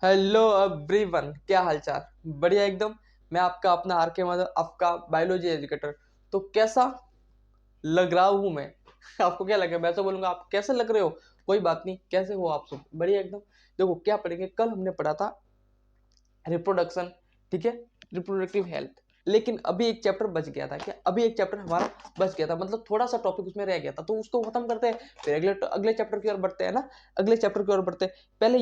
Hello everyone, क्या हालचाल। बढ़िया एकदम। मैं आपका अपना आर के माधव, आपका बायोलॉजी एजुकेटर। तो कैसा लग रहा हूँ मैं? आपको क्या लगे? मैं तो बोलूंगा आप कैसे लग रहे हो। कोई बात नहीं, कैसे हो आप सब? बढ़िया एकदम। देखो क्या पढ़ेंगे, कल हमने पढ़ा था रिप्रोडक्शन, ठीक है, रिप्रोडक्टिव हेल्थ। लेकिन अभी एक चैप्टर बच गया था। क्या अभी एक चैप्टर हमारा बच गया था? मतलब थोड़ा सा टॉपिक उसमें रह गया था, तो उसको खत्म करते हैं, फिर अगले अगले चैप्टर की ओर बढ़ते हैं ना। अगले चैप्टर की ओर बढ़ते हैं। पहले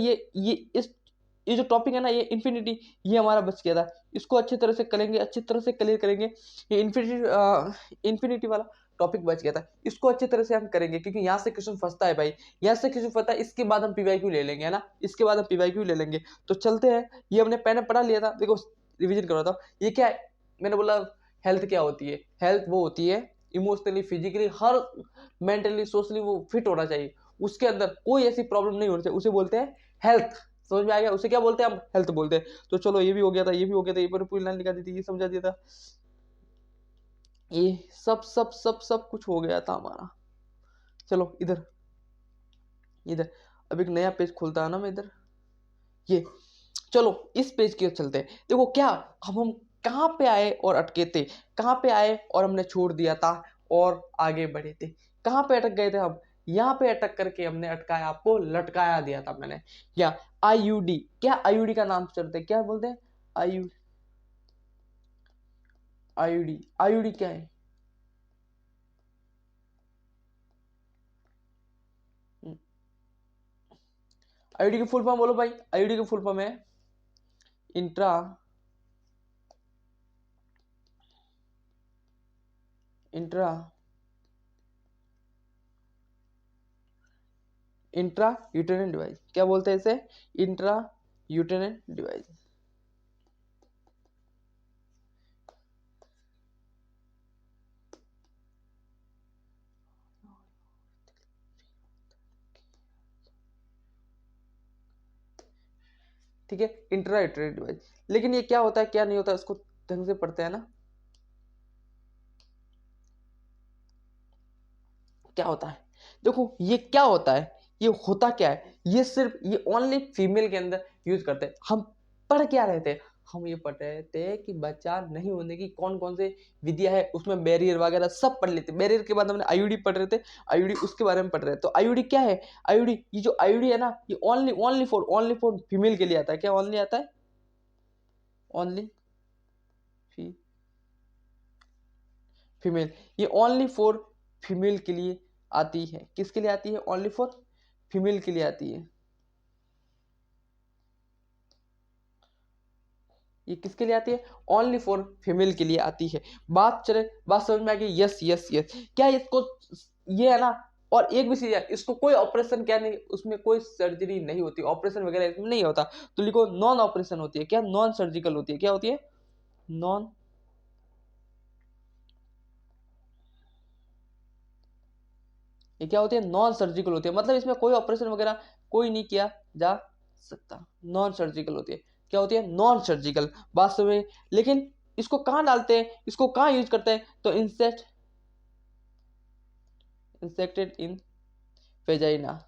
ये जो टॉपिक है ना, ये इन्फिनिटी, ये हमारा बच गया था। इसको अच्छी तरह से करेंगे, अच्छी तरह से क्लियर करेंगे। ये इन्फिनिटी वाला टॉपिक बच गया था, इसको अच्छी तरह से हम करेंगे, क्योंकि यहाँ से क्वेश्चन फंसता है भाई। यहाँ से क्वेश्चन फंसता है, इसके बाद हम पीवाईक्यू ले लेंगे, है ना। इसके बाद हम पीवाईक्यू ले लेंगे। तो चलते हैं। ये हमने पहले पढ़ा लिया था, देखो रिवीजन कर रहा था। ये क्या है? मैंने बोला हेल्थ क्या होती है। हेल्थ वो होती है इमोशनली, फिजिकली, हर मेंटली, सोशली वो फिट होना चाहिए। उसके अंदर कोई ऐसी प्रॉब्लम नहीं होनी चाहिए, उसे बोलते हैं हेल्थ। समझ में आ गया? उसे क्या बोलते हैं? हम हेल्थ बोलते हैं। तो चलो, ये भी हो गया था, ये भी हो गया था, ये पर पूरी लाइन लिखा दी थी, ये समझा दिया था। ये सब सब सब सब कुछ हो गया था हमारा। चलो इधर, इधर अब एक नया पेज खुलता है ना, मैं इधर, ये, चलो इस पेज की ओर चलते हैं। देखो क्या, हम कहाँ पे आए और अटके थे, कहाँ पे आए और हमने छोड़ दिया था और आगे बढ़े थे। कहाँ पे अटक गए थे हम? यहाँ पे अटक करके हमने अटकाया, आपको लटकाया दिया था मैंने। क्या आईयूडी, क्या आईयूडी का नाम चलते हैं, क्या बोलते हैं? आयु आईयूडी, आईयूडी क्या है? आईयूडी की फुल फॉर्म बोलो भाई। आईयूडी की फुल फॉर्म है इंट्रा इंट्रा इंट्रा यूटेरिन डिवाइस। क्या बोलते हैं इसे? Intra यूटेरिन device. ठीक है, इंट्रा यूटेरिन डिवाइस। लेकिन ये क्या होता है, क्या नहीं होता, इसको ढंग से पढ़ते हैं ना। क्या होता है? देखो ये क्या होता है, ये होता क्या है, ये सिर्फ ये ओनली फीमेल के अंदर यूज करते हैं। हम पढ़ क्या रहे थे? हम ये पढ़ रहे थे कि बच्चा नहीं होने की कौन कौन से विधियां है, उसमें बैरियर वगैरह सब पढ़ लेते। बैरियर के बाद हमने आईयूडी पढ़ रहे थे, आईयूडी उसके बारे में पढ़ रहे थे। तो आईयूडी क्या है? आईयूडी, ये जो आईयूडी है ना, ये ओनली फॉर फीमेल के लिए आता है। क्या ओनली आता है? Only female. ये ओनली फॉर फीमेल के लिए आती है। किसके लिए आती है? ओनली फॉर फीमेल के लिए आती है। ये किसके लिए आती है? ओनली फॉर फीमेल के लिए आती है। बात चले, बात समझ में आ गई? Yes yes yes. क्या इसको, ये है ना। और एक भी चीज है, इसको कोई ऑपरेशन क्या नहीं, उसमें कोई सर्जरी नहीं होती, ऑपरेशन वगैरह इसमें नहीं होता। तो लिखो नॉन ऑपरेशन होती है। क्या? नॉन सर्जिकल होती है। क्या होती है? नॉन, ये क्या होती है? नॉन सर्जिकल होती है। मतलब इसमें कोई ऑपरेशन वगैरह कोई नहीं किया जा सकता। नॉन सर्जिकल होती है। क्या होती है? Non surgical. बात समझ। लेकिन इसको कहाँ डालते हैं, इसको कहाँ यूज करते हैं? तो इंसेक्टेड इन वेजाइना,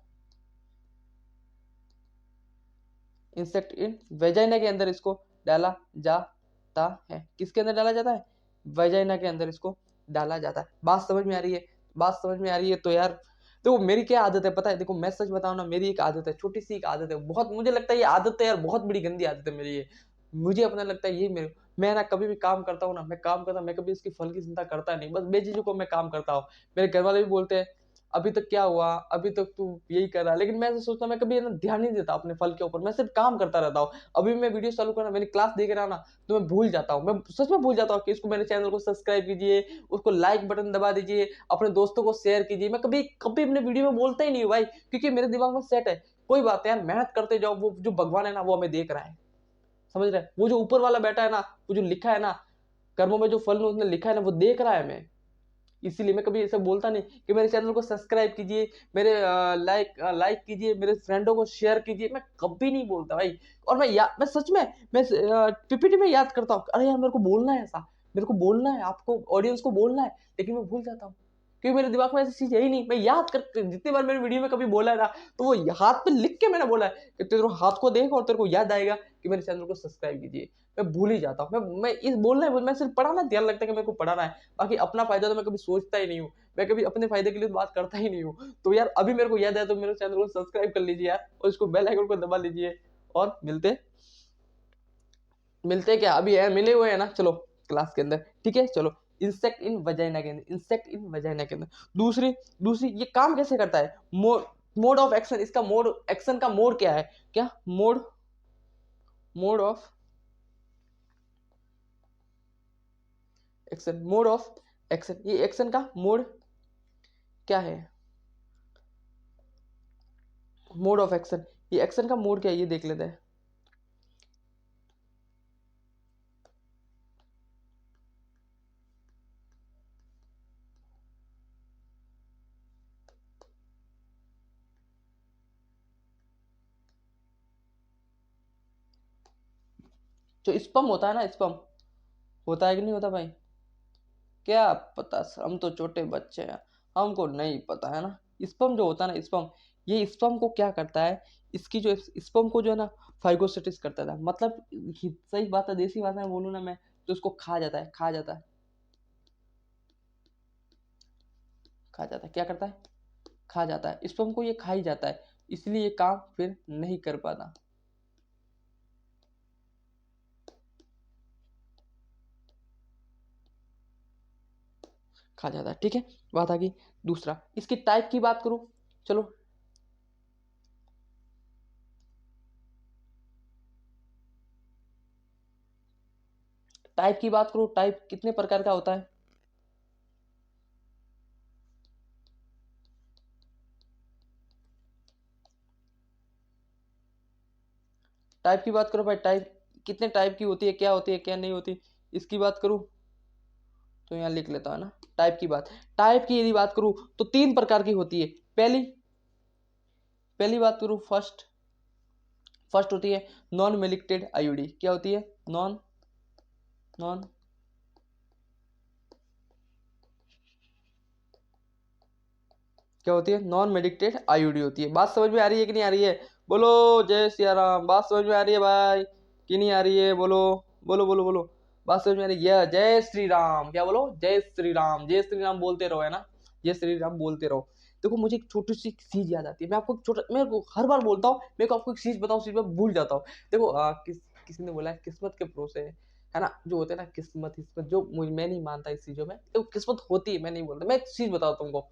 इंसेक्ट इन वेजाइना के अंदर इसको डाला जाता है। किसके अंदर डाला जाता है? वेजाइना के अंदर इसको डाला जाता है। बात समझ में आ रही है? बात समझ में आ रही है तो यार देखो, मेरी क्या आदत है पता है? देखो मैं सच बताऊं ना, मेरी एक आदत है, छोटी सी एक आदत है, बहुत मुझे लगता है ये आदत है यार, बहुत बड़ी गंदी आदत है मेरी ये। मुझे अपना लगता है ये मेरे, मैं ना कभी भी काम करता हूँ ना, मैं काम करता, मैं कभी इसकी फल की चिंता करता नहीं, बस बेझिझक को मैं काम करता हूँ। मेरे घर वाले भी बोलते हैं अभी तक क्या हुआ, अभी तक तू यही कर रहा है, लेकिन मैं ऐसा सोचता हूँ, मैं कभी ना ध्यान नहीं देता अपने फल के ऊपर, मैं सिर्फ काम करता रहता हूँ। अभी मैं वीडियो चालू करना, मेरी क्लास देख रहा ना, तो मैं भूल जाता हूँ, मैं सच में भूल जाता हूँ कि इसको, मेरे चैनल को सब्सक्राइब कीजिए, उसको लाइक बटन दबा दीजिए, अपने दोस्तों को शेयर कीजिए। मैं कभी कभी अपने वीडियो में बोलता ही नहीं हूँ भाई, क्योंकि मेरे दिमाग में सेट है। कोई बात है यार, मेहनत करते जाओ, वो जो भगवान है ना वो हमें देख रहा है। समझ रहे हैं? वो जो ऊपर वाला बैठा है ना, वो जो लिखा है ना, कर्मों में जो फल उसने लिखा है ना, वो देख रहा है हमें। इसीलिए मैं कभी ऐसे बोलता नहीं कि मेरे चैनल को सब्सक्राइब कीजिए, मेरे लाइक कीजिए, मेरे फ्रेंडों को शेयर कीजिए, मैं कभी नहीं बोलता भाई। और मैं सच में, मैं पीपीटी में याद करता हूँ, अरे यार मेरे को बोलना है ऐसा, मेरे को बोलना है, आपको ऑडियंस को बोलना है, लेकिन मैं भूल जाता हूँ। क्योंकि मेरे दिमाग में ऐसी चीज है ही नहीं। मैं याद कर, जितनी बार मैंने वीडियो में कभी बोला है ना, तो वो हाथ पे लिख के मैंने बोला है कि तेरे हाथ को देख और तेरे को याद आएगा कि मेरे चैनल को सब्सक्राइब कीजिए। मैं भूल ही जाता हूँ। मैं इस बोलना है, मैं सिर्फ पढ़ाना ध्यान लगता है कि मेरे को पढ़ाना है, बाकी अपना फायदा तो मैं कभी सोचता ही नहीं हूँ। मैं कभी अपने फायदे के लिए तो बात करता ही नहीं हूँ। तो यार अभी मेरे को याद है, तो मेरे चैनल को सब्सक्राइब कर लीजिए यार, और उसको बेल आइकन को दबा लीजिए। और मिलते मिलते क्या, अभी है मिले हुए हैं ना, चलो क्लास के अंदर, ठीक है। चलो, इंसेक्ट इन वजाइना के अंदर, इंसेक्ट इन वजाइना के अंदर। दूसरी दूसरी ये काम कैसे करता है, मोड ऑफ एक्शन, इसका मोड एक्शन का मोड क्या है, क्या mode of action, mode of action, ये एक्शन का मोड क्या है, मोड ऑफ एक्शन, ये एक्शन का मोड क्या है, ये देख लेते हैं। जो स्पम होता है ना, स्पम होता है कि नहीं होता भाई, क्या पता, हम तो छोटे बच्चे हैं, हमको नहीं पता है ना। स्पम जो होता है ना, स्पम, ये स्पम को क्या करता है, इसकी जो स्पम को जो है ना फाइगोसिटिस करता था, मतलब सही बात है, देसी भाषा में बोलूँ ना मैं, तो उसको खा जाता है, खा जाता है, खा जाता है, क्या करता है, खा जाता है, स्पम को ये खा ही जाता है, इसलिए ये काम फिर नहीं कर पाता, खा जाता है, ठीक है। बात आ गई। दूसरा, इसकी टाइप की बात करूं, चलो, टाइप की बात करूं, टाइप कितने प्रकार का होता है, टाइप की बात करो भाई, टाइप कितने टाइप की होती है, क्या होती है क्या नहीं होती, इसकी बात करूं तो यहाँ लिख लेता हूँ ना, टाइप की बात, टाइप की यदि बात करूं तो तीन प्रकार की होती है। पहली पहली बात करूं, फर्स्ट फर्स्ट होती है नॉन मेलिक्टेड आईयूडी, क्या होती है, नॉन नॉन क्या होती है, नॉन मेडिकेटेड आईयूडी होती है। बात समझ में आ रही है कि नहीं आ रही है, बोलो जय सिया राम, बात समझ में आ रही है भाई कि नहीं आ रही है, बोलो बोलो बोलो बोलो, बात समझ में आ रही है, जय श्री राम, क्या बोलो, जय श्री राम, जय श्री राम बोलते रहो, है ना, जय श्री राम बोलते रहो। देखो मुझे एक छोटी सी चीज याद आती है, मैं आपको छोटा, मैं हर बार बोलता हूँ, मेरे को आपको एक चीज बताऊँ, चीज मैं भूल जाता हूँ। देखो किसी ने बोला है किस्मत के भरोसे है ना, जो होते हैं ना किस्मत, किस्मत जो मैं नहीं मानता इस चीजों में, तो किस्मत होती है, मैं नहीं बोलता। मैं एक चीज बताता हूँ तुमको,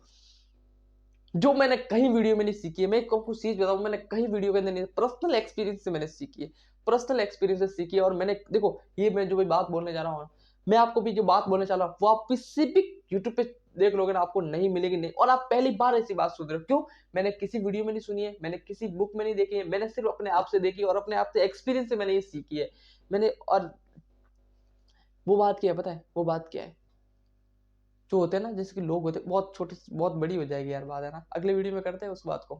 जो मैंने कहीं वीडियो में नहीं सीखी है, मैं आपको चीज बताऊं, मैंने कहीं वीडियो के अंदर नहीं, पर्सनल एक्सपीरियंस से मैंने सीखी है, पर्सनल एक्सपीरियंस से सीखी है। और मैंने देखो, ये मैं जो भी बात बोलने जा रहा हूँ, मैं आपको भी जो बात बोलने जा रहा हूँ वो आप किसी भी यूट्यूब पे देख लोगे ना, आपको नहीं मिलेगी, नहीं। और आप पहली बार ऐसी बात सुन रहे हो, क्यों, मैंने किसी वीडियो में नहीं सुनी है, मैंने किसी बुक में नहीं देखी है, मैंने सिर्फ अपने आप से देखी और अपने आप से एक्सपीरियंस से मैंने ये सीखी है, मैंने। और वो बात क्या है पता है, वो बात क्या है, जो होते हैं ना, जैसे कि लोग होते हैं, बहुत छोटी बहुत बड़ी हो जाएगी यार बात, है ना, अगले वीडियो में करते हैं उस बात को,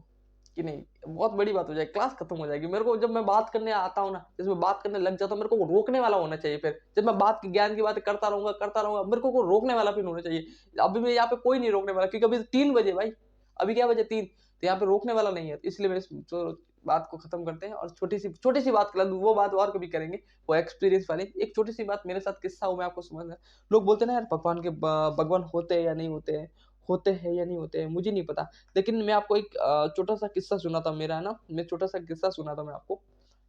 कि नहीं, बहुत बड़ी बात हो जाएगी, क्लास खत्म हो जाएगी। मेरे को जब मैं बात करने आता हूँ ना, जैसे मैं बात करने लग जाता हूँ, मेरे को रोकने वाला होना चाहिए। फिर जब मैं बात की ज्ञान की बात करता रहूंगा, मेरे को रोकने वाला फिर होना चाहिए। अभी मैं यहाँ पे कोई नहीं रोकने वाला, क्योंकि अभी 3 बजे भाई, अभी क्या बजे 3, तो यहाँ पे रोकने वाला नहीं है, इसलिए मेरे बात को खत्म करते हैं। और छोटी सी बात कर, वो बात और कभी करेंगे, वो एक्सपीरियंस वाली एक छोटी सी बात, मेरे साथ किस्सा हो, मैं आपको समझ। लोग बोलते हैं ना यार, भगवान होते हैं या नहीं होते हैं, होते हैं या नहीं होते हैं, मुझे नहीं पता। लेकिन मैं आपको एक छोटा सा किस्सा सुना था मेरा, है ना, मैं छोटा सा किस्सा सुना था मैं आपको,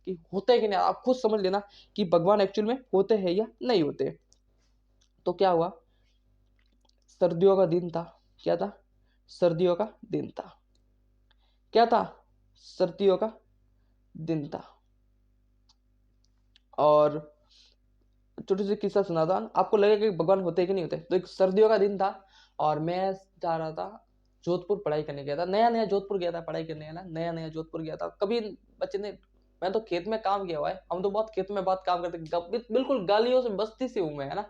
कि होते हैं कि नहीं, आप खुद समझ लेना कि भगवान एक्चुअल में होते हैं या नहीं होते। तो क्या हुआ, सर्दियों का दिन था, क्या था, सर्दियों का दिन था, क्या था, सर्दियों का दिन था। और छोटी सी किस्सा सुना था, आपको लगेगा कि भगवान होते कि नहीं होते। तो एक सर्दियों का दिन था, और मैं जा रहा था जोधपुर, पढ़ाई करने गया था, नया नया जोधपुर गया था पढ़ाई करने, है ना, नया नया जोधपुर गया था। कभी बच्चे ने, मैं तो खेत में काम किया हुआ है, हम तो बहुत खेत में बात काम करते, बिल्कुल गलियों से बस्ती से हूँ मैं, है ना,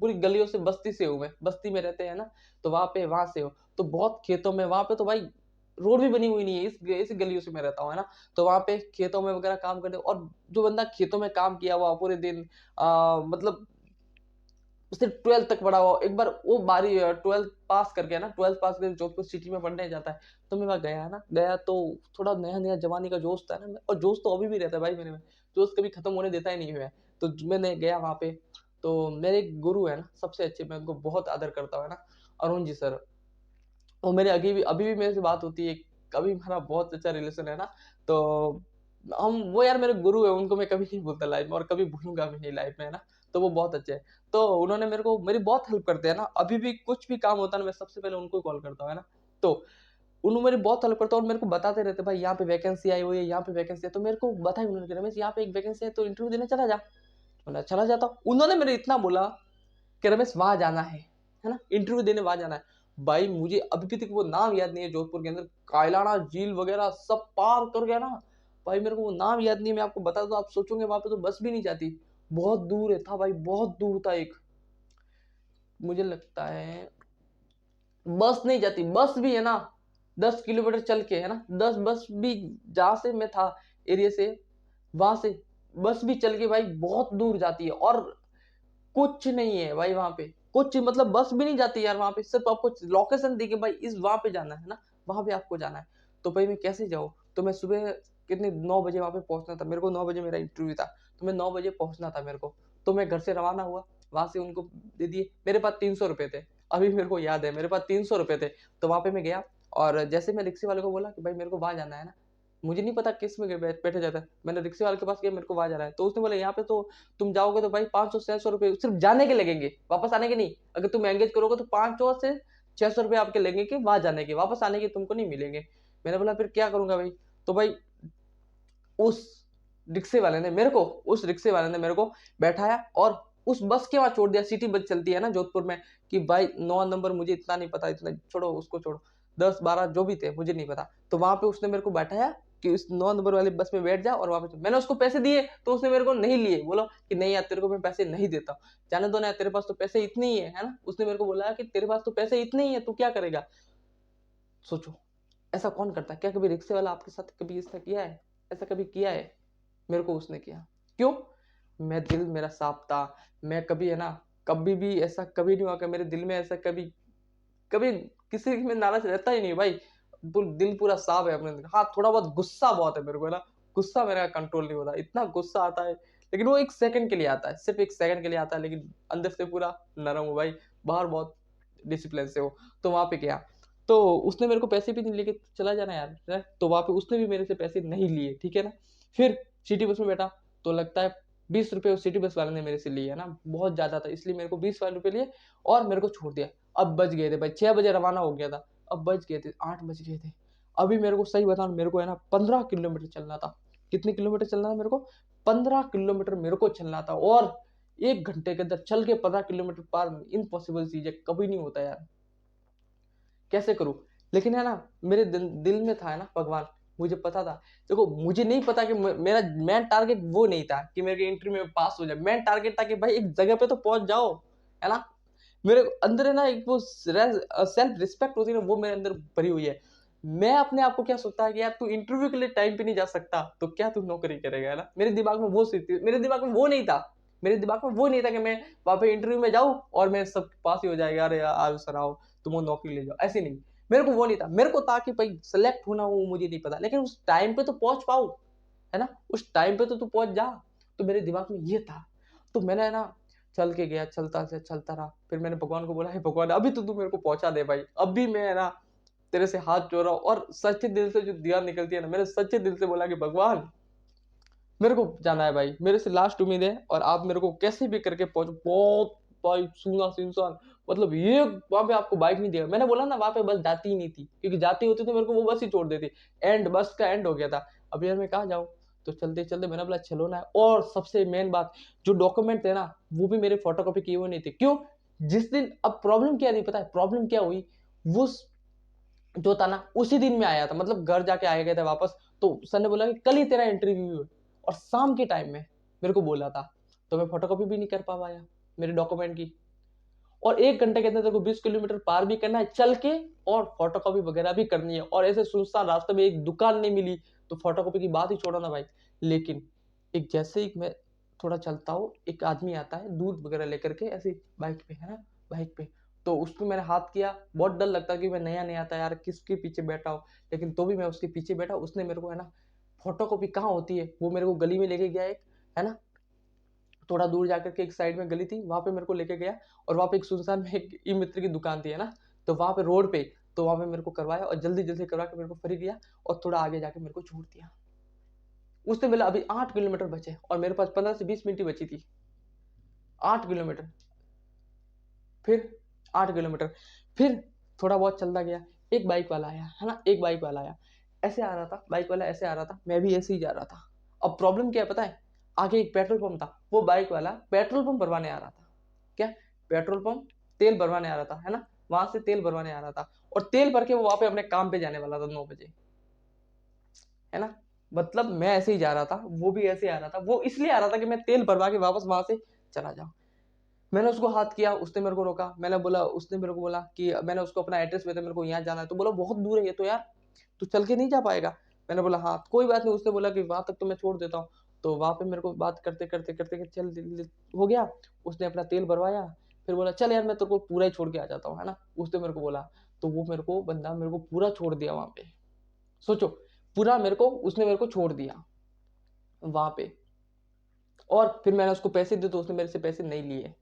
पूरी गलियों से बस्ती से हूँ मैं, बस्ती में रहते हैं ना, तो वहां से हो, तो बहुत खेतों में वहां पे तो भाई रोड भी बनी हुई नहीं है, इस गलियों से मैं रहता हूँ, है ना। तो वहां पे खेतों में वगैरह काम करते, और जो बंदा खेतों में काम किया हुआ पूरे दिन, मतलब सिर्फ 12th तक पढ़ा हुआ, एक बार वो बारी 12th पास करके ना, 12th पास करके जोधपुर सिटी में पढ़ने जाता है। तो मैं वहाँ गया ना, गया तो थोड़ा नया नया जवानी का जोश था ना, और जोश तो अभी भी रहता है भाई मेरे में, जोश कभी खत्म होने देता ही नहीं है। तो मैंने गया वहाँ पे, तो मेरे एक गुरु है ना सबसे अच्छे, मैं उनको बहुत आदर करता हूँ ना, अरुण जी सर। वो मेरे अभी भी मेरे से बात होती है, कभी हमारा बहुत अच्छा रिलेशन है ना। तो हम, वो यार मेरे गुरु है, उनको मैं कभी नहीं भूलता लाइफ में, और कभी भूलूंगा भी नहीं लाइफ में, है ना। तो वो बहुत अच्छे हैं। तो उन्होंने मेरी बहुत हेल्प करते हैं ना, अभी भी कुछ भी काम होता है ना, मैं सबसे पहले उनको कॉल करता हूँ, है ना। तो उन्होंने मेरी बहुत हेल्प करता है, और मेरे को बताते रहते भाई यहाँ पे वैकेंसी आई हुई है, यहाँ पे वैकेंसी है। तो मेरे को बताया उन्होंने कि रमेश यहाँ पे एक वैकेंसी है, तो इंटरव्यू देने चला जा। बोला चला जाता हूँ। उन्होंने मेरे इतना बोला कि रमेश वहां जाना है ना, इंटरव्यू देने वहां जाना है। भाई मुझे अभी भी तक वो नाम याद नहीं है, जोधपुर के अंदर कायलाना झील वगैरह सब पार कर गया ना भाई, मेरे को वो नाम याद नहीं है। मैं आपको बता दूं, आप सोचोगे वहां पे तो बस भी नहीं जाती, बहुत दूर है था भाई, बहुत दूर था। एक, मुझे लगता है बस नहीं जाती, बस भी है ना 10 किलोमीटर चल के, है ना, 10 बस भी, जहां से मैं था एरिया से, वहां से बस भी चल के भाई बहुत दूर जाती है। और कुछ नहीं है भाई वहां पे, कुछ मतलब बस भी नहीं जाती यार वहां पे, सिर्फ आपको लोकेशन दी कि भाई इस वहां पे जाना है ना, वहां पे आपको जाना है। तो भाई मैं कैसे जाऊँ? तो मैं सुबह कितने 9 बजे वहां पे पहुंचना था मेरे को, 9 बजे मेरा इंटरव्यू था, तो मैं 9 बजे पहुंचना था मेरे को। तो मैं घर से रवाना हुआ, वहां से उनको दे दिए, मेरे पास 300 रुपए थे, अभी मेरे को याद है मेरे पास 300 रुपए थे। तो वहां पे मैं गया, और जैसे मैं रिक्शे वाले को बोला कि भाई मेरे को वहां जाना है ना, मुझे नहीं पता किस में बैठे जाता है, मैंने रिक्शे वाले के पास गया, मेरे को वहां जाना है। तो उसने बोला यहाँ पे तो तुम जाओगे तो भाई 500 से 600 रुपए सिर्फ जाने के लगेंगे, वापस आने के नहीं। अगर तुम एंगेज करोगे तो 500 से 600 रुपए आपके लगेंगे वहां जाने के, वापस आने के तुमको नहीं मिलेंगे। मैंने बोला फिर क्या करूंगा भाई? तो भाई उस रिक्शे वाले ने मेरे को बैठाया, और उस बस के वहां छोड़ दिया। सिटी बस चलती है ना जोधपुर में, कि भाई 9 नंबर, मुझे इतना नहीं पता, इतना छोड़ो, उसको छोड़ो, 10 12 जो भी थे मुझे नहीं पता। तो वहां पे उसने मेरे को बैठाया कि उस 9 नंबर वाली बस में बैठ जा, और वहां पे मैंने उसको पैसे दिए, तो उसने मेरे को नहीं लिए, बोला कि नहीं यार तेरे को मैं पैसे नहीं देता, जाने दो ना, तेरे पास तो पैसे इतने ही है ना। उसने मेरे को बोला कि तेरे पास तो पैसे इतने ही है, तू क्या करेगा? सोचो, ऐसा कौन करता है? क्या कभी रिक्शे वाला आपके साथ कभी ऐसा किया है? ऐसा कभी किया है? मेरे को उसने किया। क्यों? मैं, दिल मेरा साफ था, मैं कभी, है ना, कभी भी ऐसा कभी नहीं हुआ कि मेरे दिल में ऐसा कभी, कभी किसी में नाराज रहता ही नहीं भाई। दिल पूरा साफ है अपने। हाँ, थोड़ा बहुत गुस्सा बहुत है मेरे को, है ना, गुस्सा मेरा कंट्रोल नहीं होता, इतना गुस्सा आता है, लेकिन वो 1 सेकंड के लिए आता है, सिर्फ 1 सेकंड के लिए आता है, लेकिन अंदर से पूरा नरम हो भाई, बाहर बहुत डिसिप्लिन से हो। तो वहां पे गया, तो उसने मेरे को पैसे भी नहीं लेके चला जाना यार, है? तो वहां पे उसने भी मेरे से पैसे नहीं लिए, ठीक है ना। फिर सिटी बस में बैठा, तो लगता है 20 रुपए उस सिटी बस वाले ने मेरे से लिए, है ना, बहुत ज्यादा था, इसलिए मेरे को 20 रुपए लिए, और मेरे को छोड़ दिया। अब बज गए थे भाई, 6 बजे रवाना हो गया था, अब बज गए थे 8 बज गए थे। अभी मेरे को सही बताऊं, मेरे को है ना 15 किलोमीटर चलना था। कितने किलोमीटर चलना था मेरे को? 15 किलोमीटर मेरे को चलना था, और 1 घंटे के अंदर चल के 15 किलोमीटर पार, इम्पॉसिबल चीज है, कभी नहीं होता यार, कैसे करूं? लेकिन है ना, मेरे दिल में था, है ना, भगवान, मुझे पता था। देखो, मुझे नहीं पता कि मेरा मेन टारगेट वो नहीं था कि मेरे इंटरव्यू में पास हो जाए, मेन टारगेट था कि भाई एक जगह पे तो पहुंच जाओ, है ना। मेरे अंदर है ना एक वो सेल्फ रिस्पेक्ट होती है ना, वो मेरे अंदर भरी हुई है। मैं अपने आप को क्या सोचता है कि यार तू इंटरव्यू के लिए टाइम पे नहीं जा सकता, तो क्या तू नौकरी करेगा, है ना। मेरे दिमाग में वो स्थिति, मेरे दिमाग में वो नहीं था, मेरे दिमाग में वो नहीं था कि मैं वहां पे इंटरव्यू में जाऊं और मैं सब पास ही हो जाएगा, अरे यार आओ सर आओ, तुम वो नौकरी ले जाओ, ऐसे नहीं। मेरे को वो नहीं था, मेरे को था कि भाई सेलेक्ट होना वो मुझे नहीं पता, लेकिन उस टाइम पे तो पहुंच पाऊं, है ना, उस टाइम पे तो तू पहुंच जा। तो मेरे दिमाग में ये था। तो मैंने, है ना, चल के गया, चलता से चलता रहा। फिर मैंने भगवान को बोला, हे भगवान अभी तो तू मेरे को पहुंचा दे भाई, अभी मैं, है ना, तेरे से हाथ जोड़ रहा हूँ, और सच्चे दिल से जो दुआ निकलती है ना, मैंने सच्चे दिल से बोला कि भगवान मेरे को जाना है भाई, मेरे से लास्ट उम्मीद है, और आप मेरे को कैसे भी करके पहुंचो। बहुत भाई सुना सुनसान, मतलब ये वहां पे आपको बाइक नहीं देगा। मैंने बोला ना, वहां पे बस जाती ही नहीं थी, क्योंकि जाती होती तो मेरे को वो बस ही छोड़ देती, एंड बस का एंड हो गया था। अब यार मैं कहाँ जाऊँ? तो चलते चलते मैंने बोला चलो ना। और सबसे मेन बात, जो डॉक्यूमेंट थे ना, वो भी मेरे फोटोकॉपी किए हुए नहीं थे। क्यों? जिस दिन, अब प्रॉब्लम क्या थी पता है? प्रॉब्लम क्या हुई, वो जो था ना उसी दिन में आया था, मतलब घर जाके आया गया था वापस। तो सर ने बोला कि कल ही तेरा इंटरव्यू है, और शाम के टाइम में मेरे को बोला था। तो मैं फोटोकॉपी भी नहीं कर पाया मेरे डॉक्यूमेंट की। और 1 घंटे के अंदर तेरे को 20 किलोमीटर पार भी करना है चल के, और फोटोकॉपी वगैरह भी करनी है, और ऐसे सुनसान रास्ते में एक दुकान नहीं मिली, तो फोटोकॉपी की बात ही छोड़ो ना भाई। लेकिन एक जैसे ही मैं थोड़ा चलता हूँ, एक आदमी आता है दूध वगैरह लेकर के ऐसे बाइक पे, है ना, बाइक पे। तो उस पर मैंने हाथ किया, बहुत डर लगता कि मैं नया नया था यार, किसके पीछे बैठा हूँ, लेकिन तो भी मैं उसके पीछे बैठा। उसने मेरे को, है ना, फोटो कॉपी कहाँ होती है, वो मेरे को गली में लेके गया एक, है ना, थोड़ा दूर जाकर के एक साइड में गली थी, वहां पे मेरे को लेके गया, और वहां पे एक सुनसान में एक ई मित्र की दुकान थी, है ना, तो वहां पे रोड पे, तो वहां पे मेरे को करवाया और जल्दी जल्दी करवा के मेरे को फ्री दिया, और थोड़ा आगे जाके मेरे को छोड़ दिया। उसने बोला अभी 8 किलोमीटर बचे, और मेरे पास 15 से 20 मिनट ही बची थी। 8 किलोमीटर, फिर 8 किलोमीटर, फिर थोड़ा बहुत चलता गया। एक बाइक वाला आया, है ना, एक बाइक वाला आया, ऐसे आ रहा था, बाइक वाला ऐसे आ रहा था, मैं भी ऐसे ही जा रहा था। अब प्रॉब्लम क्या है पता है, आगे एक पेट्रोल पंप था, वो बाइक वाला पेट्रोल पंप भरवाने आ रहा था। क्या, पेट्रोल पंप तेल भरवाने आ रहा था, है ना, वहां से तेल भरवाने आ रहा था, और तेल भर के वो वहां पे अपने काम पे जाने वाला था 9 बजे, है ना। मतलब मैं ऐसे ही जा रहा था, वो भी ऐसे आ रहा था, वो इसलिए आ रहा था कि मैं तेल भरवा के वापस वहां से चला जाऊं। मैंने उसको हाथ किया, उसने मेरे को रोका, मैंने बोला, उसने मेरे को बोला कि मैंने उसको अपना एड्रेस बताया, मेरे को यहाँ जाना है, तो बोला बहुत दूर है ये तो यार, तू चल के नहीं जा पाएगा। मैंने बोला हाँ कोई बात नहीं, उसने बोला कि वहां तक तो मैं छोड़ देता हूँ। तो वहां पे मेरे को बात करते करते करते चल हो गया। उसने अपना तेल भरवाया, फिर बोला चल यार मैं तेरे को पूरा ही छोड़ के आ जाता हूँ, है ना, उसने मेरे को बोला। तो वो मेरे को बंदा मेरे को पूरा छोड़ दिया वहां पे, सोचो, पूरा मेरे को, उसने मेरे को छोड़ दिया वहां पे। और फिर मैंने उसको पैसे दिए तो उसने मेरे से पैसे नहीं लिए।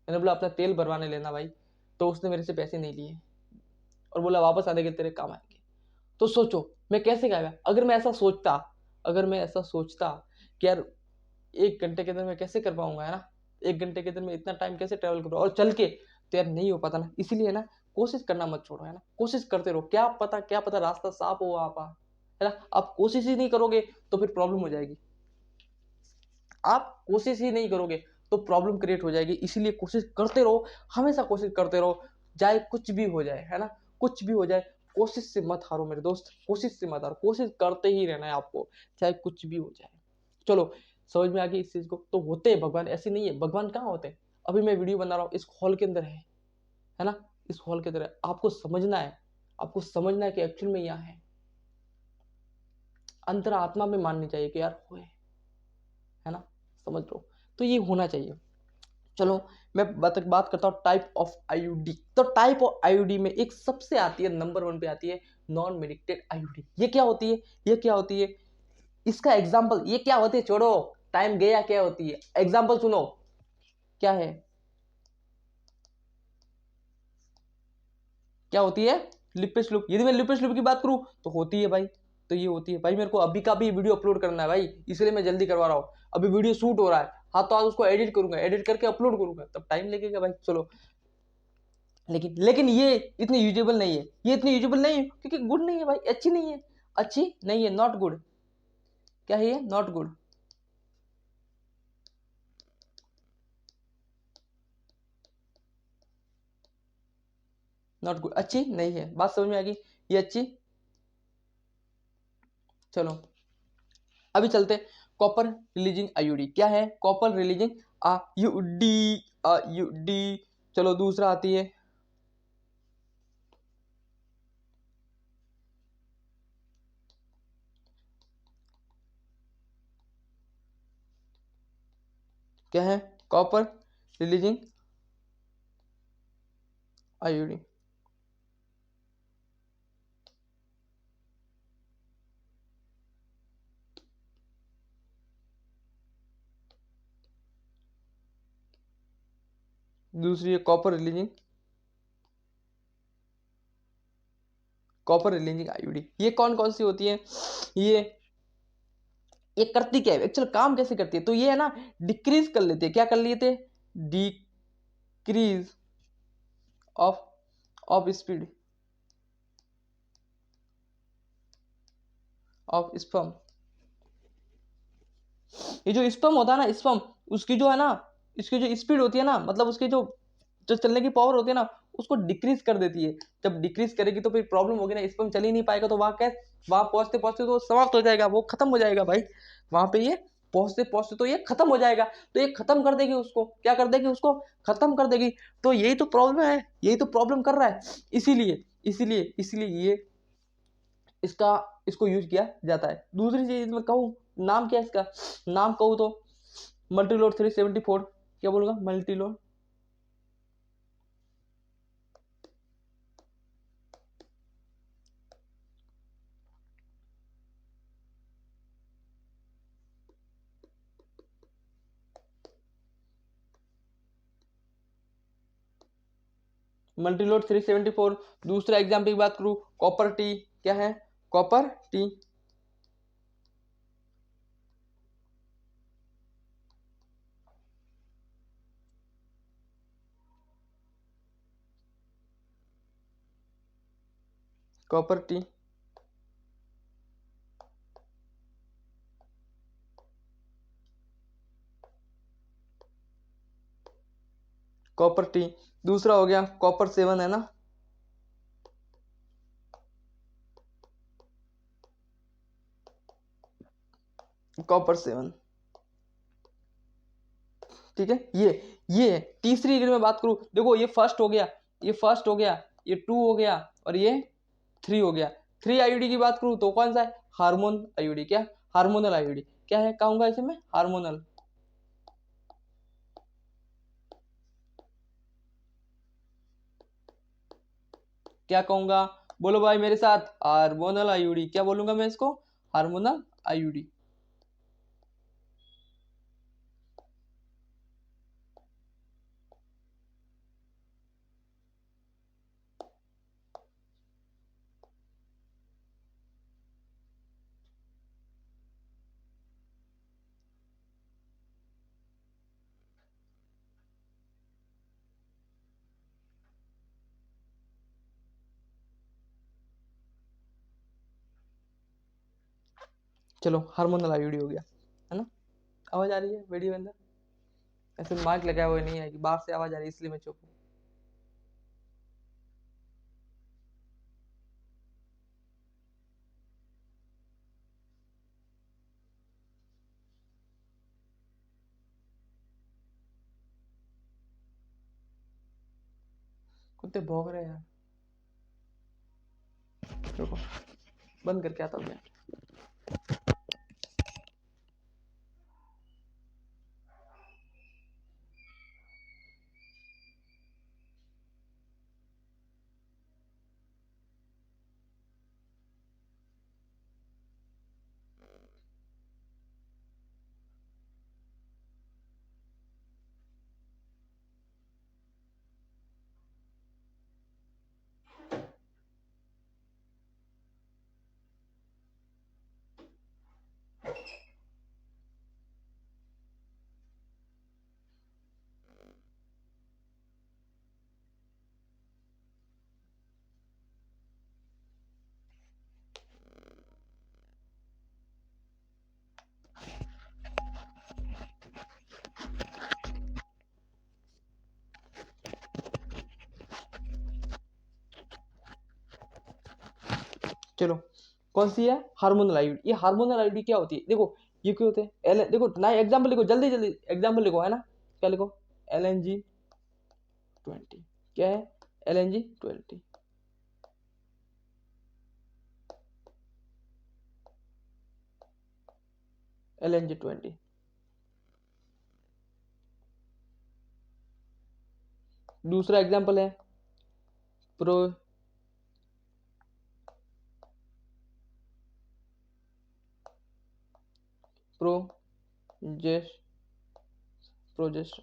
मैंने बोला अपना तेल भरवाने लेना भाई, तो उसने मेरे से पैसे नहीं लिए, और बोला वापस आने के तेरे काम आएंगे। तो सोचो मैं कैसे गायब, अगर मैं ऐसा सोचता, अगर मैं ऐसा सोचता कि यार 1 घंटे के अंदर मैं कैसे कर पाऊंगा, है ना, 1 घंटे के अंदर मैं इतना टाइम कैसे ट्रेवल कर पाऊँ और चल के, तो यार नहीं हो पाता ना। इसीलिए ना कोशिश करना मत छोड़ो, है ना, कोशिश करते रहो, क्या पता रास्ता साफ हो आप, है ना। आप कोशिश ही नहीं करोगे तो फिर प्रॉब्लम हो जाएगी, आप कोशिश ही नहीं करोगे तो प्रॉब्लम क्रिएट हो जाएगी। इसीलिए कोशिश करते रहो, हमेशा कोशिश करते रहो, चाहे कुछ भी हो जाए, है ना, कुछ भी हो जाए, कोशिश से मत हारो मेरे दोस्त, कोशिश से मत हारो, कोशिश करते ही रहना है आपको, चाहे कुछ भी हो जाए। चलो समझ में आ गई इस चीज को। तो होते हैं भगवान, ऐसे नहीं है, भगवान कहाँ होते हैं, अभी मैं वीडियो बना रहा हूँ इस हॉल के अंदर है ना, इस हॉल के अंदर है। आपको समझना है, आपको समझना है कि एक्चुअल में यहाँ है, अंतर आत्मा में माननी चाहिए कि यार हुए, है ना, समझ लो। तो ये होना चाहिए। चलो मैं बात करता हूँ टाइप ऑफ आईयूडी। तो टाइप ऑफ आईयूडी में एक सबसे आती है, नंबर 1 पे आती है नॉन मेडिकेटेड आईयूडी। ये क्या होती है, ये क्या होती है, इसका एग्जांपल, ये क्या होती है, छोड़ो टाइम गया, क्या होती है, एग्जांपल सुनो क्या है, क्या होती है, लिपिस लूप। यदि मैं लिपिस लूप की बात करूं तो होती है भाई, तो ये होती है भाई। मेरे को अभी का भी वीडियो अपलोड करना है भाई, इसलिए मैं जल्दी करवा रहा हूँ। अभी वीडियो शूट हो रहा है, हाँ, तो आज उसको एडिट करूंगा, एडिट करके अपलोड करूंगा, तब टाइम लगेगा भाई। चलो, लेकिन ये इतनी यूजेबल नहीं है, ये इतनी यूजेबल नहीं है क्योंकि गुड नहीं है भाई, अच्छी नहीं है, अच्छी नहीं है, नॉट गुड। क्या है ये, नॉट गुड, नॉट गुड, अच्छी नहीं है, बात समझ में आ गई, ये अच्छी। चलो अभी चलते, कॉपर रिलीजिंग आईयूडी क्या है, कॉपर रिलीजिंग आईयूडी, आईयूडी। चलो दूसरा आती है, क्या है, कॉपर रिलीजिंग आईयूडी। दूसरी है copper releasing, copper releasing IUD. ये कौन कौन सी होती है, ये करती क्या है, एक्चुअल काम कैसे करती है, तो ये है ना, डिक्रीज कर लेते हैं, क्या कर लिए थे, decrease of of speed of sperm. ये जो स्पर्म होता है ना, स्पर्म, उसकी जो है ना, इसकी जो स्पीड होती है ना, मतलब उसकी जो चलने की पावर होती है ना, उसको डिक्रीज कर देती है। जब डिक्रीज करेगी तो फिर प्रॉब्लम होगी ना, स्पर्म चल ही नहीं पाएगा, तो वहां पहुंचते पहुंचते तो समाप्त हो जाएगा, वो खत्म हो जाएगा भाई, वहां पे ये पहुंचते पहुंचते तो ये खत्म हो जाएगा। तो ये खत्म कर देगी उसको, क्या कर देगी, उसको खत्म कर देगी। तो यही तो प्रॉब्लम है, यही तो प्रॉब्लम कर रहा है, इसीलिए इसीलिए इसीलिए ये इसको यूज किया जाता है। दूसरी चीज मैं कहूँ, नाम क्या है इसका, नाम कहूँ तो मल्टीलोड 374 क्या बोलूंगा, मल्टीलोड मल्टीलोड 374। दूसरा एग्जाम्पल की बात करूं, कॉपर टी, क्या है, copper T, copper T, copper T. दूसरा हो गया कॉपर 7 है ना, कॉपर 7, ठीक है। ये है। तीसरी अगर मैं बात करूं, देखो ये फर्स्ट हो गया, ये फर्स्ट हो गया, ये 2 हो गया और ये 3 हो गया। 3 आईयूडी की बात करूं तो कौन सा है, हार्मोन आईयूडी, क्या, हार्मोनल आईयूडी, क्या है, कहूंगा इसे मैं हार्मोनल, क्या कहूंगा, बोलो भाई मेरे साथ, हार्मोनल आईयूडी, क्या बोलूंगा मैं इसको, हार्मोनल आईयूडी। चलो हार्मोनल आईयूडी हो गया, है ना। आवाज आ रही है वीडियो के अंदर, ऐसे माइक लगाया हुआ नहीं है कि बाहर से आवाज आ रही है इसलिए मैं चुप हूँ। कुत्ते भौंक रहे हैं यार, रुको बंद करके आता हूँ मैं। चलो कौन सी है, हार्मोनल आईडी। ये हार्मोनल आईडी क्या होती है, देखो ये क्यों होते हैं, एल, देखो ना एग्जाम्पल लिखो, जल्दी जल्दी एग्जाम्पल लिखो, है ना, क्या लिखो, LNG20, क्या है, LNG20, LNG20। दूसरा एग्जाम्पल है प्रो प्रोजेस्ट प्रोजेस्ट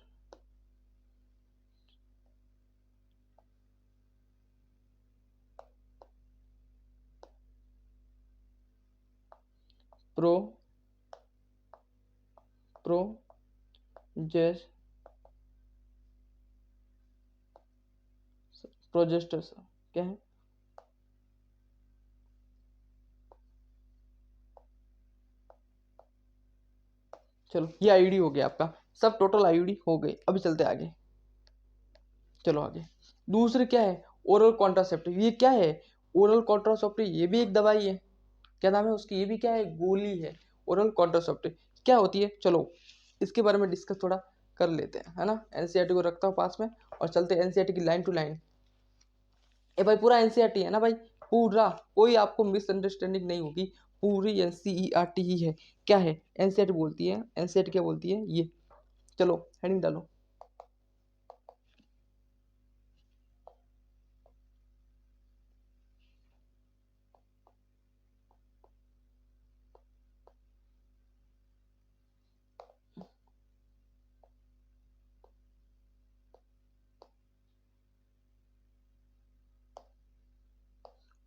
प्रो प्रोजेस्ट प्रोजेस्टर्स, क्या है, चलो ये आईडी हो गया आपका, सब टोटल आईडी हो गई। अभी चलते आगे, चलो आगे। दूसरे क्या है, ओरल कॉन्ट्रासेप्टिव। ये क्या है, ओरल कॉन्ट्रासेप्टिव, ये भी एक दवाई है, क्या नाम है उसकी, ये भी क्या है, गोली है, ओरल कॉन्ट्रासेप्टिव। क्या होती है, चलो इसके बारे में डिस्कस थोड़ा कर लेते हैं, है ना। एनसीईआरटी को रखता हूँ पास में और चलते हैं एनसीईआरटी की लाइन टू लाइन। ये भाई पूरा एनसीईआरटी है ना भाई, पूरा, कोई आपको मिसअंडरस्टैंडिंग नहीं होगी, पूरी एनसीईआरटी ही है। क्या है एनसीईआरटी बोलती है, एनसीईआरटी क्या बोलती है, ये चलो हेडिंग डालो।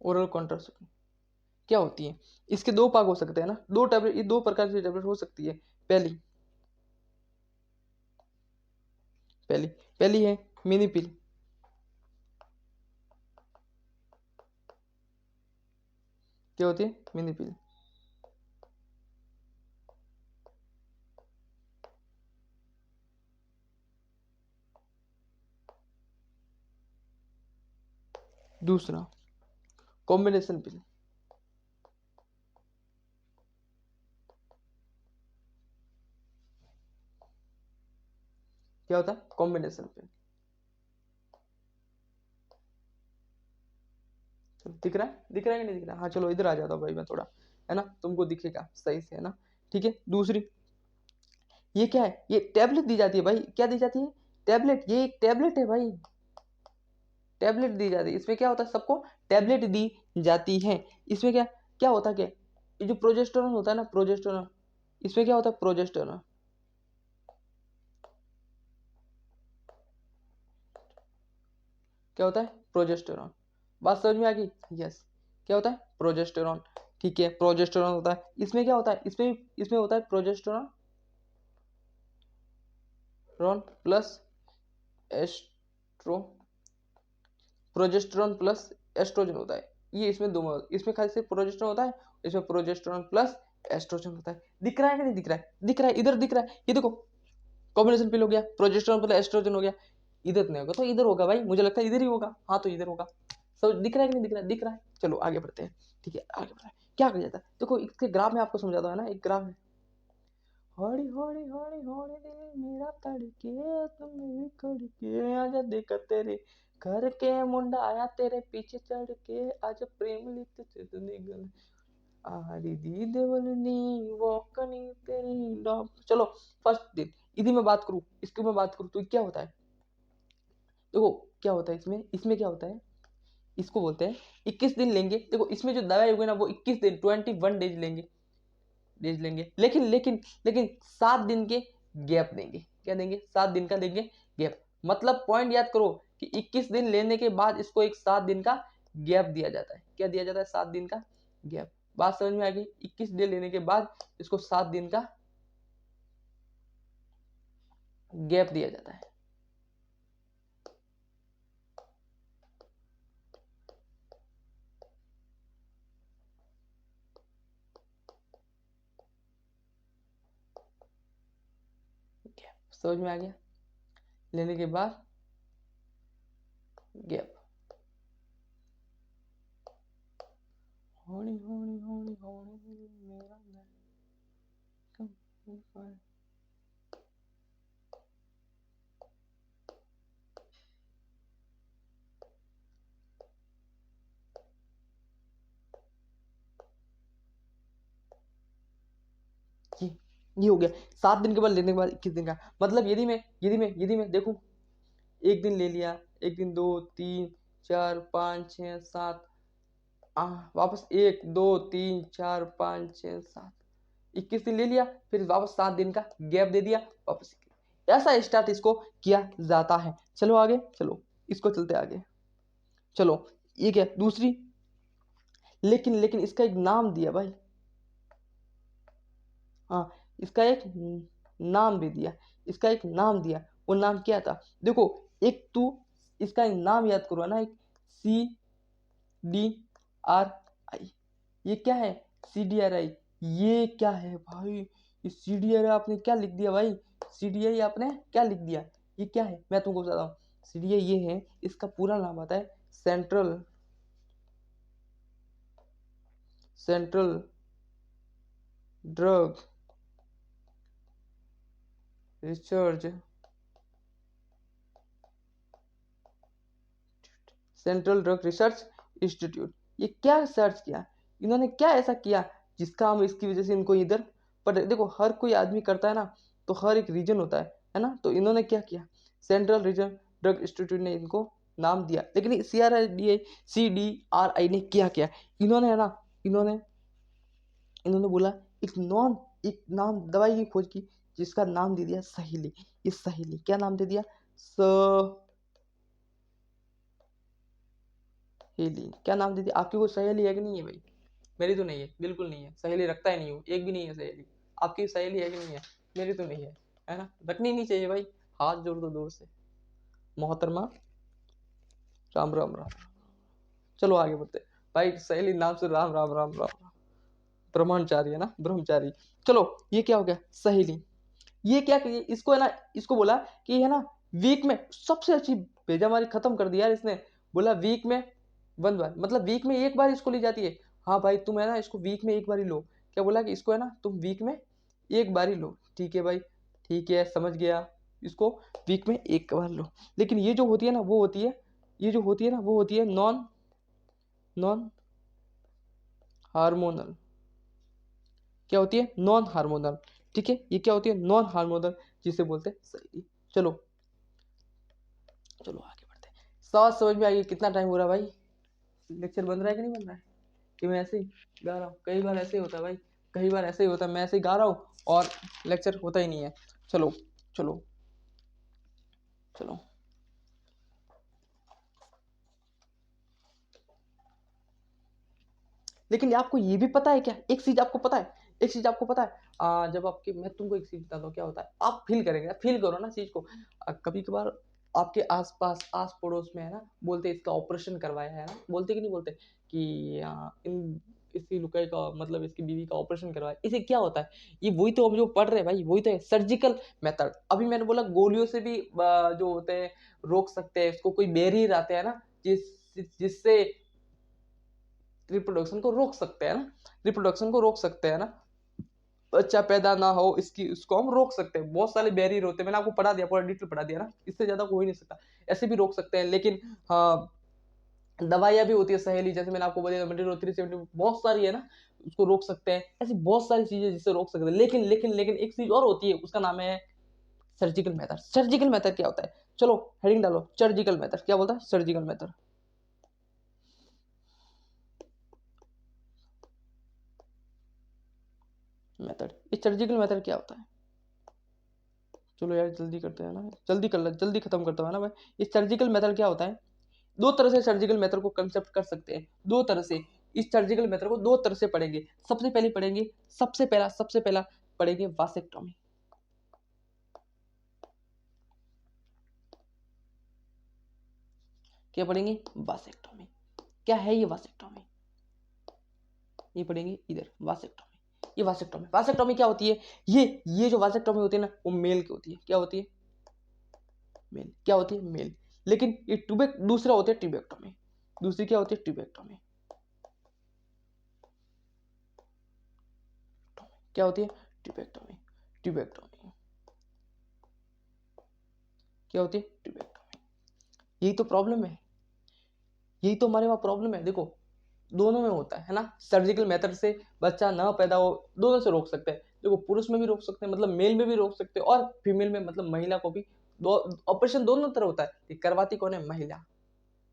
ओरल कॉन्ट्रासेप्शन क्या होती है? इसके दो भाग हो सकते हैं ना, दो टैबलेट, ये दो प्रकार की टैबलेट हो सकती है। पहली पहली पहली है मिनी पिल। क्या होती है? मिनी पिल। दूसरा कॉम्बिनेशन पिल। क्या होता है? कॉम्बिनेशन पिल। दिख रहा है? दिख रहा है कि नहीं दिख रहा है? हाँ चलो इधर आ जाता हूँ भाई मैं थोड़ा, है ना, तुमको दिखेगा सही से, है ना। ठीक है, दूसरी, ये क्या है? ये टैबलेट दी जाती है भाई। क्या दी जाती है? टैबलेट। ये एक टैबलेट है भाई, टैबलेट दी जाती है। इसमें क्या होता है? सबको टैबलेट दी जाती है। इसमें क्या क्या होता है? क्या ये जो प्रोजेस्टेरॉन होता है ना, प्रोजेस्टेरॉन, इसमें क्या होता है? प्रोजेस्टेरॉन। क्या होता है? प्रोजेस्टेरॉन। बात समझ में आ गई? यस। क्या होता है? प्रोजेस्टेरॉन। ठीक है, प्रोजेस्टेरॉन होता है। इसमें क्या होता है? इसमें होता है progesterone plus oestro progesterone plus oestrogen होता है। ये इसमें दोनों, इसमें खाली सिर्फ प्रोजेस्टेरॉन होता है, इसमें प्रोजेस्टेरॉन प्लस एस्ट्रोजन होता है। दिख रहा है कि नहीं दिख रहा है? दिख रहा है, इधर दिख रहा है, ये देखो कॉम्बिनेशन पिल हो गया, प्रोजेस्टेरॉन प्लस एस्ट्रोजन हो गया। इधर नहीं होगा तो इधर होगा भाई, मुझे लगता है इधर ही होगा। हाँ तो इधर होगा। सब दिख रहा है कि नहीं दिख रहा है? दिख रहा है। चलो आगे बढ़ते हैं। ठीक है, आगे बढ़ते हैं। क्या कर जाता है? देखो इसके ग्राफ में आपको समझाता है ना, एक ग्राफ है। हौली हौली हौली हौली दिल मेरा तड़के, तुम भी खड़के, आजा देखा तेरे घर के मुंडा आया तेरे पीछे चढ़ के, आज प्रेम लिख चुदने गल आरी दी देवलनी वो कनी तेरी डॉग। चलो फर्स्ट दिन, यदि मैं बात करूं, इसकी मैं बात करूं तो क्या होता है? देखो क्या होता है इसमें, इसमें क्या होता है? इसको बोलते हैं 21 दिन लेंगे। देखो इसमें जो दवाई होगी ना वो 21 दिन 21 डेज लेंगे, लेकिन 7 दिन के गैप देंगे। क्या देंगे? 7 दिन का देंगे गैप। मतलब पॉइंट याद करो कि 21 दिन लेने के बाद इसको एक 7 दिन का गैप दिया जाता है। क्या दिया जाता है? 7 दिन का गैप। बात समझ में आ गई? 21 डे लेने के बाद इसको 7 दिन का गैप दिया जाता है। समझ में आ गया? लेने के बाद गैप। होनी होनी होनी होनी मेरा ये हो गया। 7 दिन के बाद लेने के बाद 21 दिन का, मतलब यदि मैं देखूं, एक दिन ले लिया, एक दिन, 2 3 4 5 6 7, वापस 1 2 3 4 5 6 7, 21 दिन ले लिया, फिर वापस 7 दिन का गैप दे दिया, वापस ऐसा स्टार्ट इसको किया जाता है। चलो आगे, चलो इसको चलते आगे। चलो ये क्या? दूसरी, लेकिन इसका एक नाम दिया भाई। हाँ, इसका एक नाम भी दिया, इसका एक नाम दिया। वो नाम क्या था? देखो, एक तू इसका एक नाम याद करो ना, एक CDRI। ये क्या है? CDRI। ये क्या है भाई? ये CDRI आपने क्या लिख दिया भाई? CDI आपने क्या लिख दिया? ये क्या है मैं तुमको बताता हूँ। CDI ये है, इसका पूरा नाम आता है central drug research central drug research institute. ये क्या सर्च किया इन्होंने? क्या ऐसा किया जिसका हम, इसकी वजह से इनको इधर, पर देखो हर कोई आदमी करता है ना, तो हर एक रीजन होता है है ना। तो इन्होंने क्या किया, सेंट्रल रीजनल ड्रग इंस्टीट्यूट ने इनको नाम दिया, लेकिन CDRI ने क्या किया, इन्होंने है ना, इन्होंने बोला एक नाम दवाई की खोज की जिसका नाम दे दिया सहेली। ये सहेली क्या नाम दे दिया, सहेली क्या नाम दे दिया। आपकी कोई सहेली है कि नहीं है भाई? मेरी तो नहीं है, बिल्कुल नहीं है, सहेली रखता ही नहीं हूँ, एक भी नहीं है सहेली। आपकी सहेली है कि नहीं है? मेरी तो नहीं है ना, रखनी नहीं चाहिए भाई, हाथ जोड़ दो दूर से मोहतरमा, राम राम राम। चलो आगे बढ़ते भाई, सहेली नाम से राम राम राम राम, ब्रह्मचारी है ना, ब्रह्मचारी। चलो ये क्या हो गया, सहेली। ये क्या किया, इसको है ना, इसको बोला कि है ना वीक में सबसे अच्छी बेजामारी खत्म कर दिया यार इसने। बोला वीक में 1 बार, मतलब वीक में एक बार इसको ली जाती है। हाँ भाई तुम है ना इसको वीक में एक बार ही लो। क्या बोला कि इसको है ना तुम वीक में एक बार ही लो। ठीक है भाई, ठीक है समझ गया, इसको वीक में एक बार लो। लेकिन ये जो होती है ना वो होती है, ये जो होती है ना वो होती है नॉन हार्मोनल। क्या होती है, नॉन हार्मोनल। ठीक है, ये क्या होती है, नॉन हार्मोनल, जिसे बोलते हैं सही। चलो चलो आगे बढ़ते हैं। साथ समझ में आई, कितना टाइम हो रहा है भाई, लेक्चर बन रहा है कि नहीं बन रहा है, कि मैं ऐसे ही गा रहा हूँ। कई बार ऐसे ही होता है भाई, कई बार ऐसे ही होता है, मैं ऐसे ही गा रहा हूँ और लेक्चर होता ही नहीं है। चलो चलो चलो, लेकिन आपको ये भी पता है क्या, एक चीज आपको पता है, एक चीज आपको पता है, जब आपके, मैं तुमको एक चीज बताता हूँ क्या होता है, आप फील करेंगे, फील करो ना चीज को। कभी कभार आपके आसपास आस पड़ोस में है ना बोलते इसका ऑपरेशन करवाया है ना, बोलते कि नहीं बोलते कि इन इसकी लुकाई का मतलब इसकी बीवी का ऑपरेशन करवाया। इसे क्या होता है, ये वही तो हम जो पढ़ रहे हैं भाई, वही तो है सर्जिकल मेथड। अभी मैंने बोला गोलियों से भी जो होते हैं रोक सकते हैं इसको, कोई बैरियर आते हैं ना जिससे रिप्रोडक्शन को रोक सकते हैं ना, रिप्रोडक्शन को रोक सकते हैं ना, बच्चा पैदा ना हो इसकी, इसको हम रोक सकते हैं। बहुत सारे बैरियर होते हैं, मैंने आपको पढ़ा दिया, पूरा डिटेल पढ़ा दिया ना, इससे ज्यादा हो ही नहीं सकता। ऐसे भी रोक सकते हैं, लेकिन हाँ दवाइयाँ भी होती है सहेली, जैसे मैंने आपको बताया 370 बहुत सारी है ना, उसको रोक सकते हैं। ऐसी बहुत सारी चीजें जिससे रोक सकते हैं, लेकिन लेकिन लेकिन एक चीज और होती है, उसका नाम है सर्जिकल मेथड। सर्जिकल मेथड क्या होता है, चलो हेडिंग डालो, सर्जिकल मेथड क्या बोलता है, सर्जिकल मेथड। मेथड, ये सर्जिकल मेथड क्या होता है, चलो यार जल्दी करते हैं ना, जल्दी कर, जल्दी खत्म करता हूँ ना भाई। ये सर्जिकल मेथड क्या होता है, दो तरह से सर्जिकल मेथड को कंसेप्ट कर सकते हैं, दो तरह से। इस सर्जिकल मेथड को दो तरह से पढ़ेंगे। सबसे पहले पढ़ेंगे, सबसे पहला पढ़ेंगे वासेक्टोमी। क्या पढ़ेंगे, वासेक्टोमी। क्या है ये वासेक्टोमी, ये पढ़ेंगे इधर, वासेक्टोमी। ये वासेक्टोमी, वासेक्टोमी क्या होती है, ये जो वासेक्टोमी होती है ना वो मेल की होती है। क्या होती है, मेल। क्या होती है, मेल। लेकिन ये दूसरा होता है ट्यूबेक्टोमी। दूसरी क्या होती है, ट्यूबेक्टोमी। क्या होती है, ट्यूबेक्टोमी। ट्यूबेक्टोमी क्या होती है, ट्यूबेक्टोमी। यही तो प्रॉब्लम है, यही तो हमारे वहां प्रॉब्लम है। देखो दोनों में होता है ना, सर्जिकल मेथड से बच्चा ना पैदा हो, दोनों से रोक सकते हैं। देखो पुरुष में भी रोक सकते हैं, मतलब मेल में भी रोक सकते हैं, और फीमेल में मतलब महिला को भी। दो ऑपरेशन दोनों तरह होता है, ये करवाती कौन है, महिला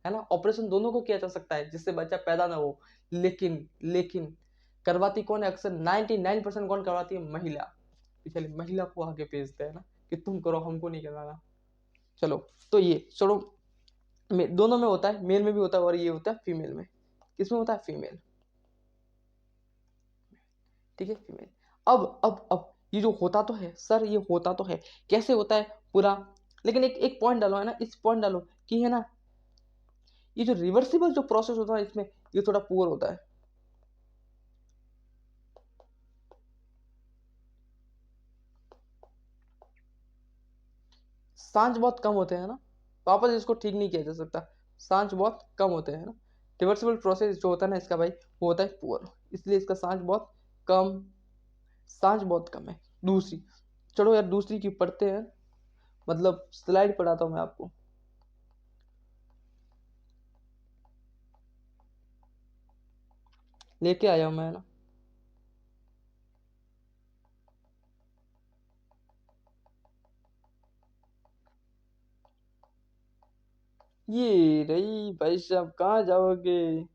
है ना। ऑपरेशन दोनों को किया जा सकता है जिससे बच्चा पैदा ना हो, लेकिन लेकिन करवाती कौन है, अक्सर 99% कौन करवाती है, महिला। इसलिए महिला को आगे भेजते हैं ना कि तुम करो, हमको नहीं करवाना। चलो तो ये छोड़ो, दोनों में होता है, मेल में भी होता है और ये होता है फीमेल में। किसमें होता है, फीमेल। ठीक है, फीमेल। अब ये जो होता तो है सर, ये होता तो है, कैसे होता है पूरा। लेकिन एक एक पॉइंट डालो है ना, इस पॉइंट डालो कि है ना ये जो रिवर्सिबल जो प्रोसेस होता है इसमें, ये थोड़ा पुअर होता है। सांच बहुत कम होते हैं ना, वापस इसको ठीक नहीं किया जा सकता, सांच बहुत कम होते हैं ना। रिवर्सिबल प्रोसेस जो होता है ना इसका भाई, वो होता है पुअर, इसलिए इसका सांच बहुत कम, सांच बहुत कम है। दूसरी, चलो यार दूसरी की पढ़ते हैं, मतलब स्लाइड पढ़ाता हूँ मैं आपको। लेके आया हूँ मैं ना, ये रही भाई साहब, कहाँ जाओगे?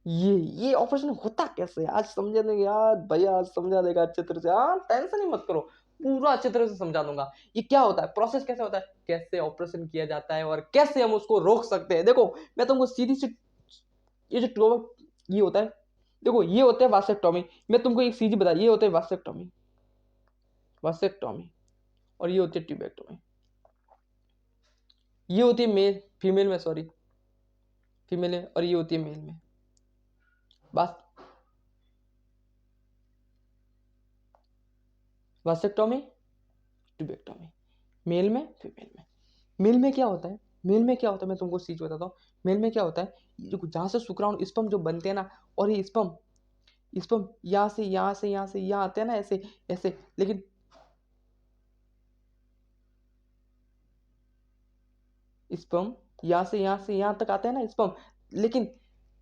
ये ऑपरेशन होता कैसे है? आज समझा देंगे यार, भैया आज समझा देगा अच्छे तरह से। हाँ टेंशन ही मत करो, पूरा अच्छे तरह से समझा दूंगा। ये क्या होता है, प्रोसेस कैसे होता है, कैसे ऑपरेशन किया जाता है और कैसे हम उसको रोक सकते हैं। देखो मैं तुमको सीधी सी, ये जो ये होता है, देखो ये होता है वासेक्टोमी। मैं तुमको एक सीधी बता, ये होता है वासेक्टोमी, वासेक्टोमी। और ये होती है ट्यूबेक्टोमी। ये होती है मेल, फीमेल में, सॉरी फीमेल है, और ये होती है मेल में। बस वासेक्टोमी, ट्यूबेक्टोमी, मेल में फीमेल में। मेल में क्या होता है, मेल में क्या होता है, मैं तुमको चीज बताता हूँ। मेल में क्या होता है, जहाँ से शुक्राणु स्पर्म जो बनते हैं ना, और ये स्पर्म, स्पर्म यहाँ से यहाँ से यहाँ से यहाँ आते हैं ना, ऐसे ऐसे, लेकिन स्पर्म यहाँ से यहाँ से यहाँ तक आते हैं ना स्पर्म, लेकिन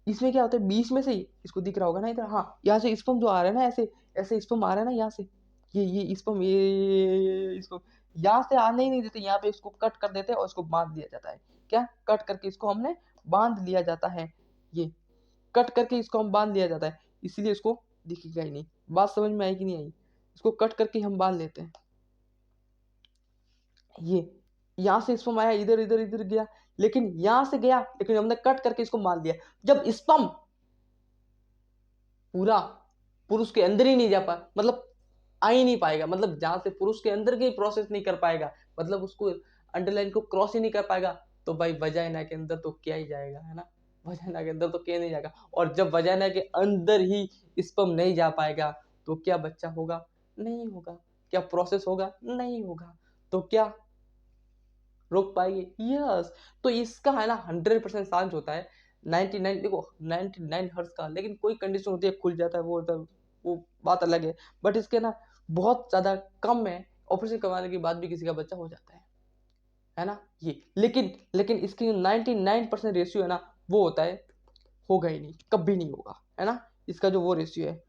इसमें क्या होता है, बीच में से ही इसको दिख रहा होगा ना इधर, हाँ यहाँ से स्पर्म जो आ रहा है ना, ऐसे ऐसे स्पर्म आ रहा है ना यहाँ से, ये स्पर्म, ये इसको यहाँ से आने ही नहीं देते, यहाँ पे इसको कट कर देते हैं और इसको बांध दिया जाता है। क्या, कट करके इसको हमने बांध लिया जाता है, ये कट करके इसको हम बांध लिया जाता है, इसीलिए इसको दिखेगा ही नहीं। बात समझ में आई कि नहीं आई? इसको कट करके हम बांध लेते हैं। ये यहाँ से स्पर्म आया, इधर इधर इधर गया, लेकिन यहाँ से गया, लेकिन हमने कट करके इसको बांध दिया। जब स्पर्म पूरा पुरुष के अंदर ही नहीं जा पा, मतलब आ ही नहीं पाएगा, मतलब जहां से पुरुष के अंदर की प्रोसेस नहीं कर पाएगा, मतलब उसको अंडरलाइन को क्रॉस ही नहीं कर पाएगा, तो भाई वजाइना के अंदर तो क्या ही जाएगा, है ना? वजाइना के अंदर तो क्या नहीं जाएगा। और जब वजाइना के अंदर ही स्पर्म नहीं जा पाएगा, तो क्या बच्चा होगा? नहीं होगा। क्या प्रोसेस होगा? नहीं होगा। तो क्या रोक पाएंगे? यस। तो इसका है ना 100% चांस होता है, 99, देखो 99 हर्ट्ज का, लेकिन कोई कंडीशन होती है खुल जाता है, वो होता है, वो बात अलग है। बट इसके ना बहुत ज्यादा कम है, ऑपरेशन करवाने के बाद भी किसी का बच्चा हो जाता है ना? ये लेकिन लेकिन इसकी 99% रेशियो है ना, वो होता है होगा ही नहीं, कभी नहीं होगा, है ना? इसका जो वो रेशियो है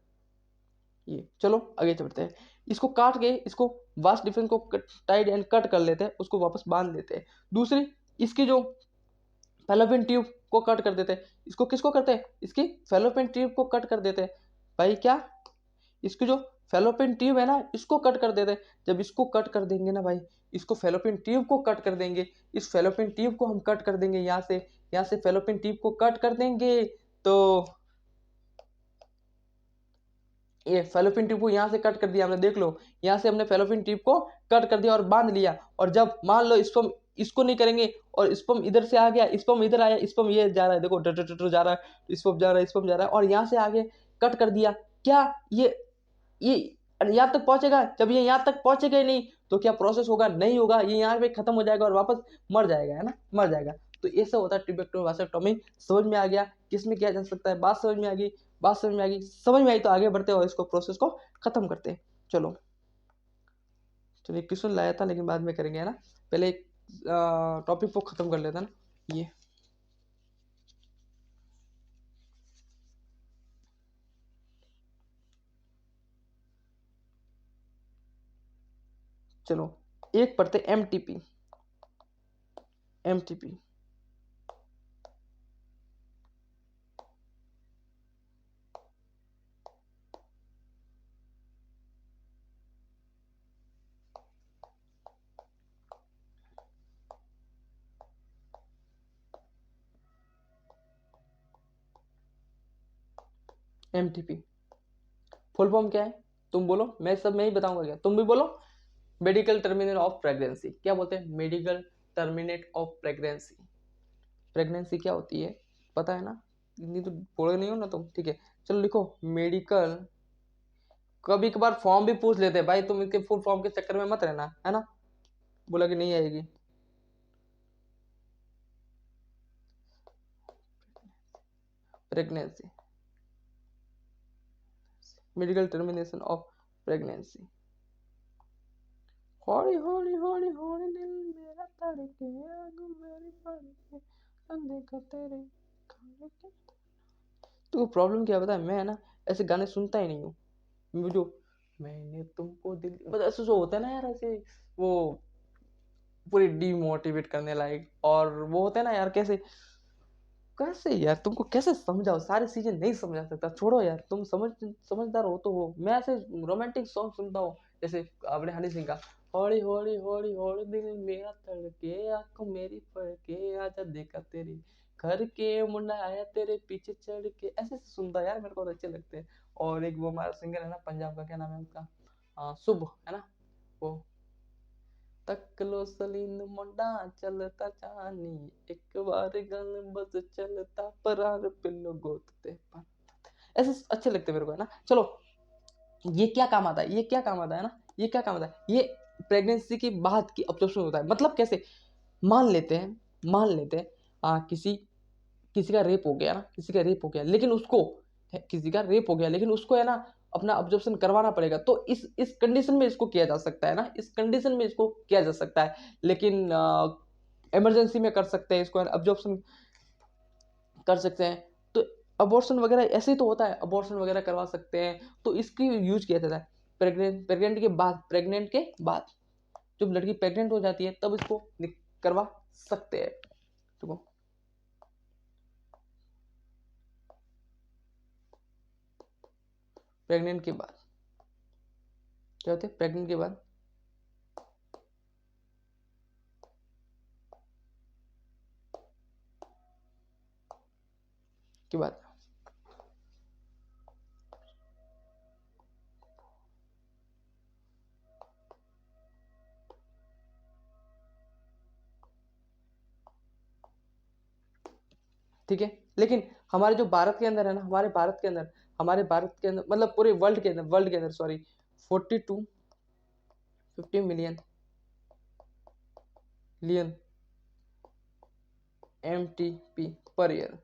ये। चलो आगे चलते हैं। इसको काट के, इसको वास्ट डिफरेंस को टाइड एंड कट कर लेते हैं, उसको वापस बांध लेते हैं। दूसरी, इसकी जो फेलोपियन ट्यूब को कट कर देते हैं। इसको किसको करते हैं? इसकी फेलोपियन ट्यूब को कट कर देते हैं। भाई क्या, इसकी जो फेलोपियन ट्यूब है ना, इसको कट कर देते हैं। जब इसको कट कर देंगे ना भाई, इसको फेलोपियन ट्यूब को कट कर देंगे, इस फेलोपियन ट्यूब को हम कट कर देंगे, यहाँ से फेलोपियन ट्यूब को कट कर देंगे, तो ये फेलोपियन ट्यूब को यहाँ से कट कर दिया हमने, देख लो, यहाँ से हमने फेलोपियन ट्यूब को कट कर दिया और बांध लिया। और जब मान लो स्पर्म इसको नहीं करेंगे, और स्पर्म इधर से आ गया, स्पर्म इधर आया, स्पर्म ये जा रहा है, देखो जा रहा है, स्पर्म जा रहा है, स्पर्म जा रहा है, और यहाँ से आगे कट कर दिया। क्या ये यहाँ तक पहुंचेगा? जब ये यहाँ तक पहुंचेगा ही नहीं, तो क्या प्रोसेस होगा? नहीं होगा, ये यहाँ पे खत्म हो जाएगा और वापस मर जाएगा, है ना? मर जाएगा। तो ये सब होता है ट्यूबेक्टोमी वासेक्टोमी। समझ में आ गया किसमें किया जा सकता है? बात समझ में आ गई? बात समझ में आ गई, समझ में आई तो आगे बढ़ते और इसको प्रोसेस को खत्म करते हैं। चलो चलिए, क्वेश्चन लाया था लेकिन बाद में करेंगे, है ना? पहले टॉपिक को खत्म कर लेता ना ये। चलो एक पढ़ते MTP. MTP MTP full form क्या है? तुम बोलो, मैं ही बताऊंगा क्या? तुम भी बोलो। Medical terminate of pregnancy. क्या बोलते हैं? Medical terminate of pregnancy. Pregnancy क्या होती है पता है ना? इतनी तो बोले नहीं हो ना तुम, ठीक है? चलो लिखो मेडिकल। कभी कभार फॉर्म भी पूछ लेते हैं भाई, तुम इसके फुल फॉर्म के चक्कर में मत रहना, है ना? बोला कि नहीं आएगी। Pregnancy, medical termination of pregnancy. हौली हौली हौली हौली दिल मेरा धड़के, आग मेरी फड़के, अंधे का तेरे खाने के। तो प्रॉब्लम क्या पता है, मैं है ना ऐसे गाने सुनता ही नहीं हूँ। जो मैंने तुमको दिल, मतलब ऐसे जो होता है ना यार, ऐसे वो पूरी डीमोटिवेट करने लायक, और वो होता है ना यार, कैसे कैसे यार तुमको कैसे समझाओ, सारी चीजें नहीं समझा सकता, छोड़ो यार, तुम समझदार हो तो हो। मैं ऐसे रोमांटिक सॉन्ग सुनता हूँ, जैसे आपने हनी सिंह का हौली हौली हौली हौली दिल मेरा तड़के, आंखों मेरी फड़के, आजा देखा तेरी घर के मुंडा आया तेरे पीछे चढ़ के, ऐसे सुनता यार, मेरे को तो अच्छे लगते हैं। और एक वो हमारा सिंगर है ना पंजाब का, क्या नाम है उसका, शुभ है ना, वो तक लो सलीन मुंडा चलता चानी, एक बार गल बस चलता परार पिल्लो गोतते पर, ऐसे अच्छे लगते मेरे को है ना। चलो, ये क्या काम आता है, ये क्या काम आता है ना, ये क्या काम आता है, ये प्रेगनेंसी के बाद की ऑब्जर्वेशन होता है। मतलब कैसे, मान लेते हैं किसी किसी का रेप हो गया ना, किसी का रेप हो गया, लेकिन उसको किसी का रेप हो गया लेकिन उसको है ना अपना ऑब्जर्वेशन करवाना पड़ेगा, तो इस कंडीशन में इसको किया जा सकता है ना, इस कंडीशन में इसको किया जा सकता है। लेकिन इमरजेंसी में कर सकते हैं इसको, ऑब्जर्वेशन कर सकते हैं। तो अबॉर्शन वगैरह ऐसे ही तो होता है, अबॉर्शन वगैरह करवा सकते हैं, तो इसकी यूज किया जाता है प्रेग्नेंट के बाद जब लड़की प्रेग्नेंट हो जाती है तब इसको करवा सकते हैं। देखो, प्रेग्नेंट के बाद क्या होते हैं, प्रेग्नेंट के बाद की बात, ठीक है। लेकिन हमारे जो भारत के अंदर है ना, हमारे भारत के अंदर मतलब पूरे वर्ल्ड के अंदर सॉरी, 50 मिलियन लियन MTP पर ईयर।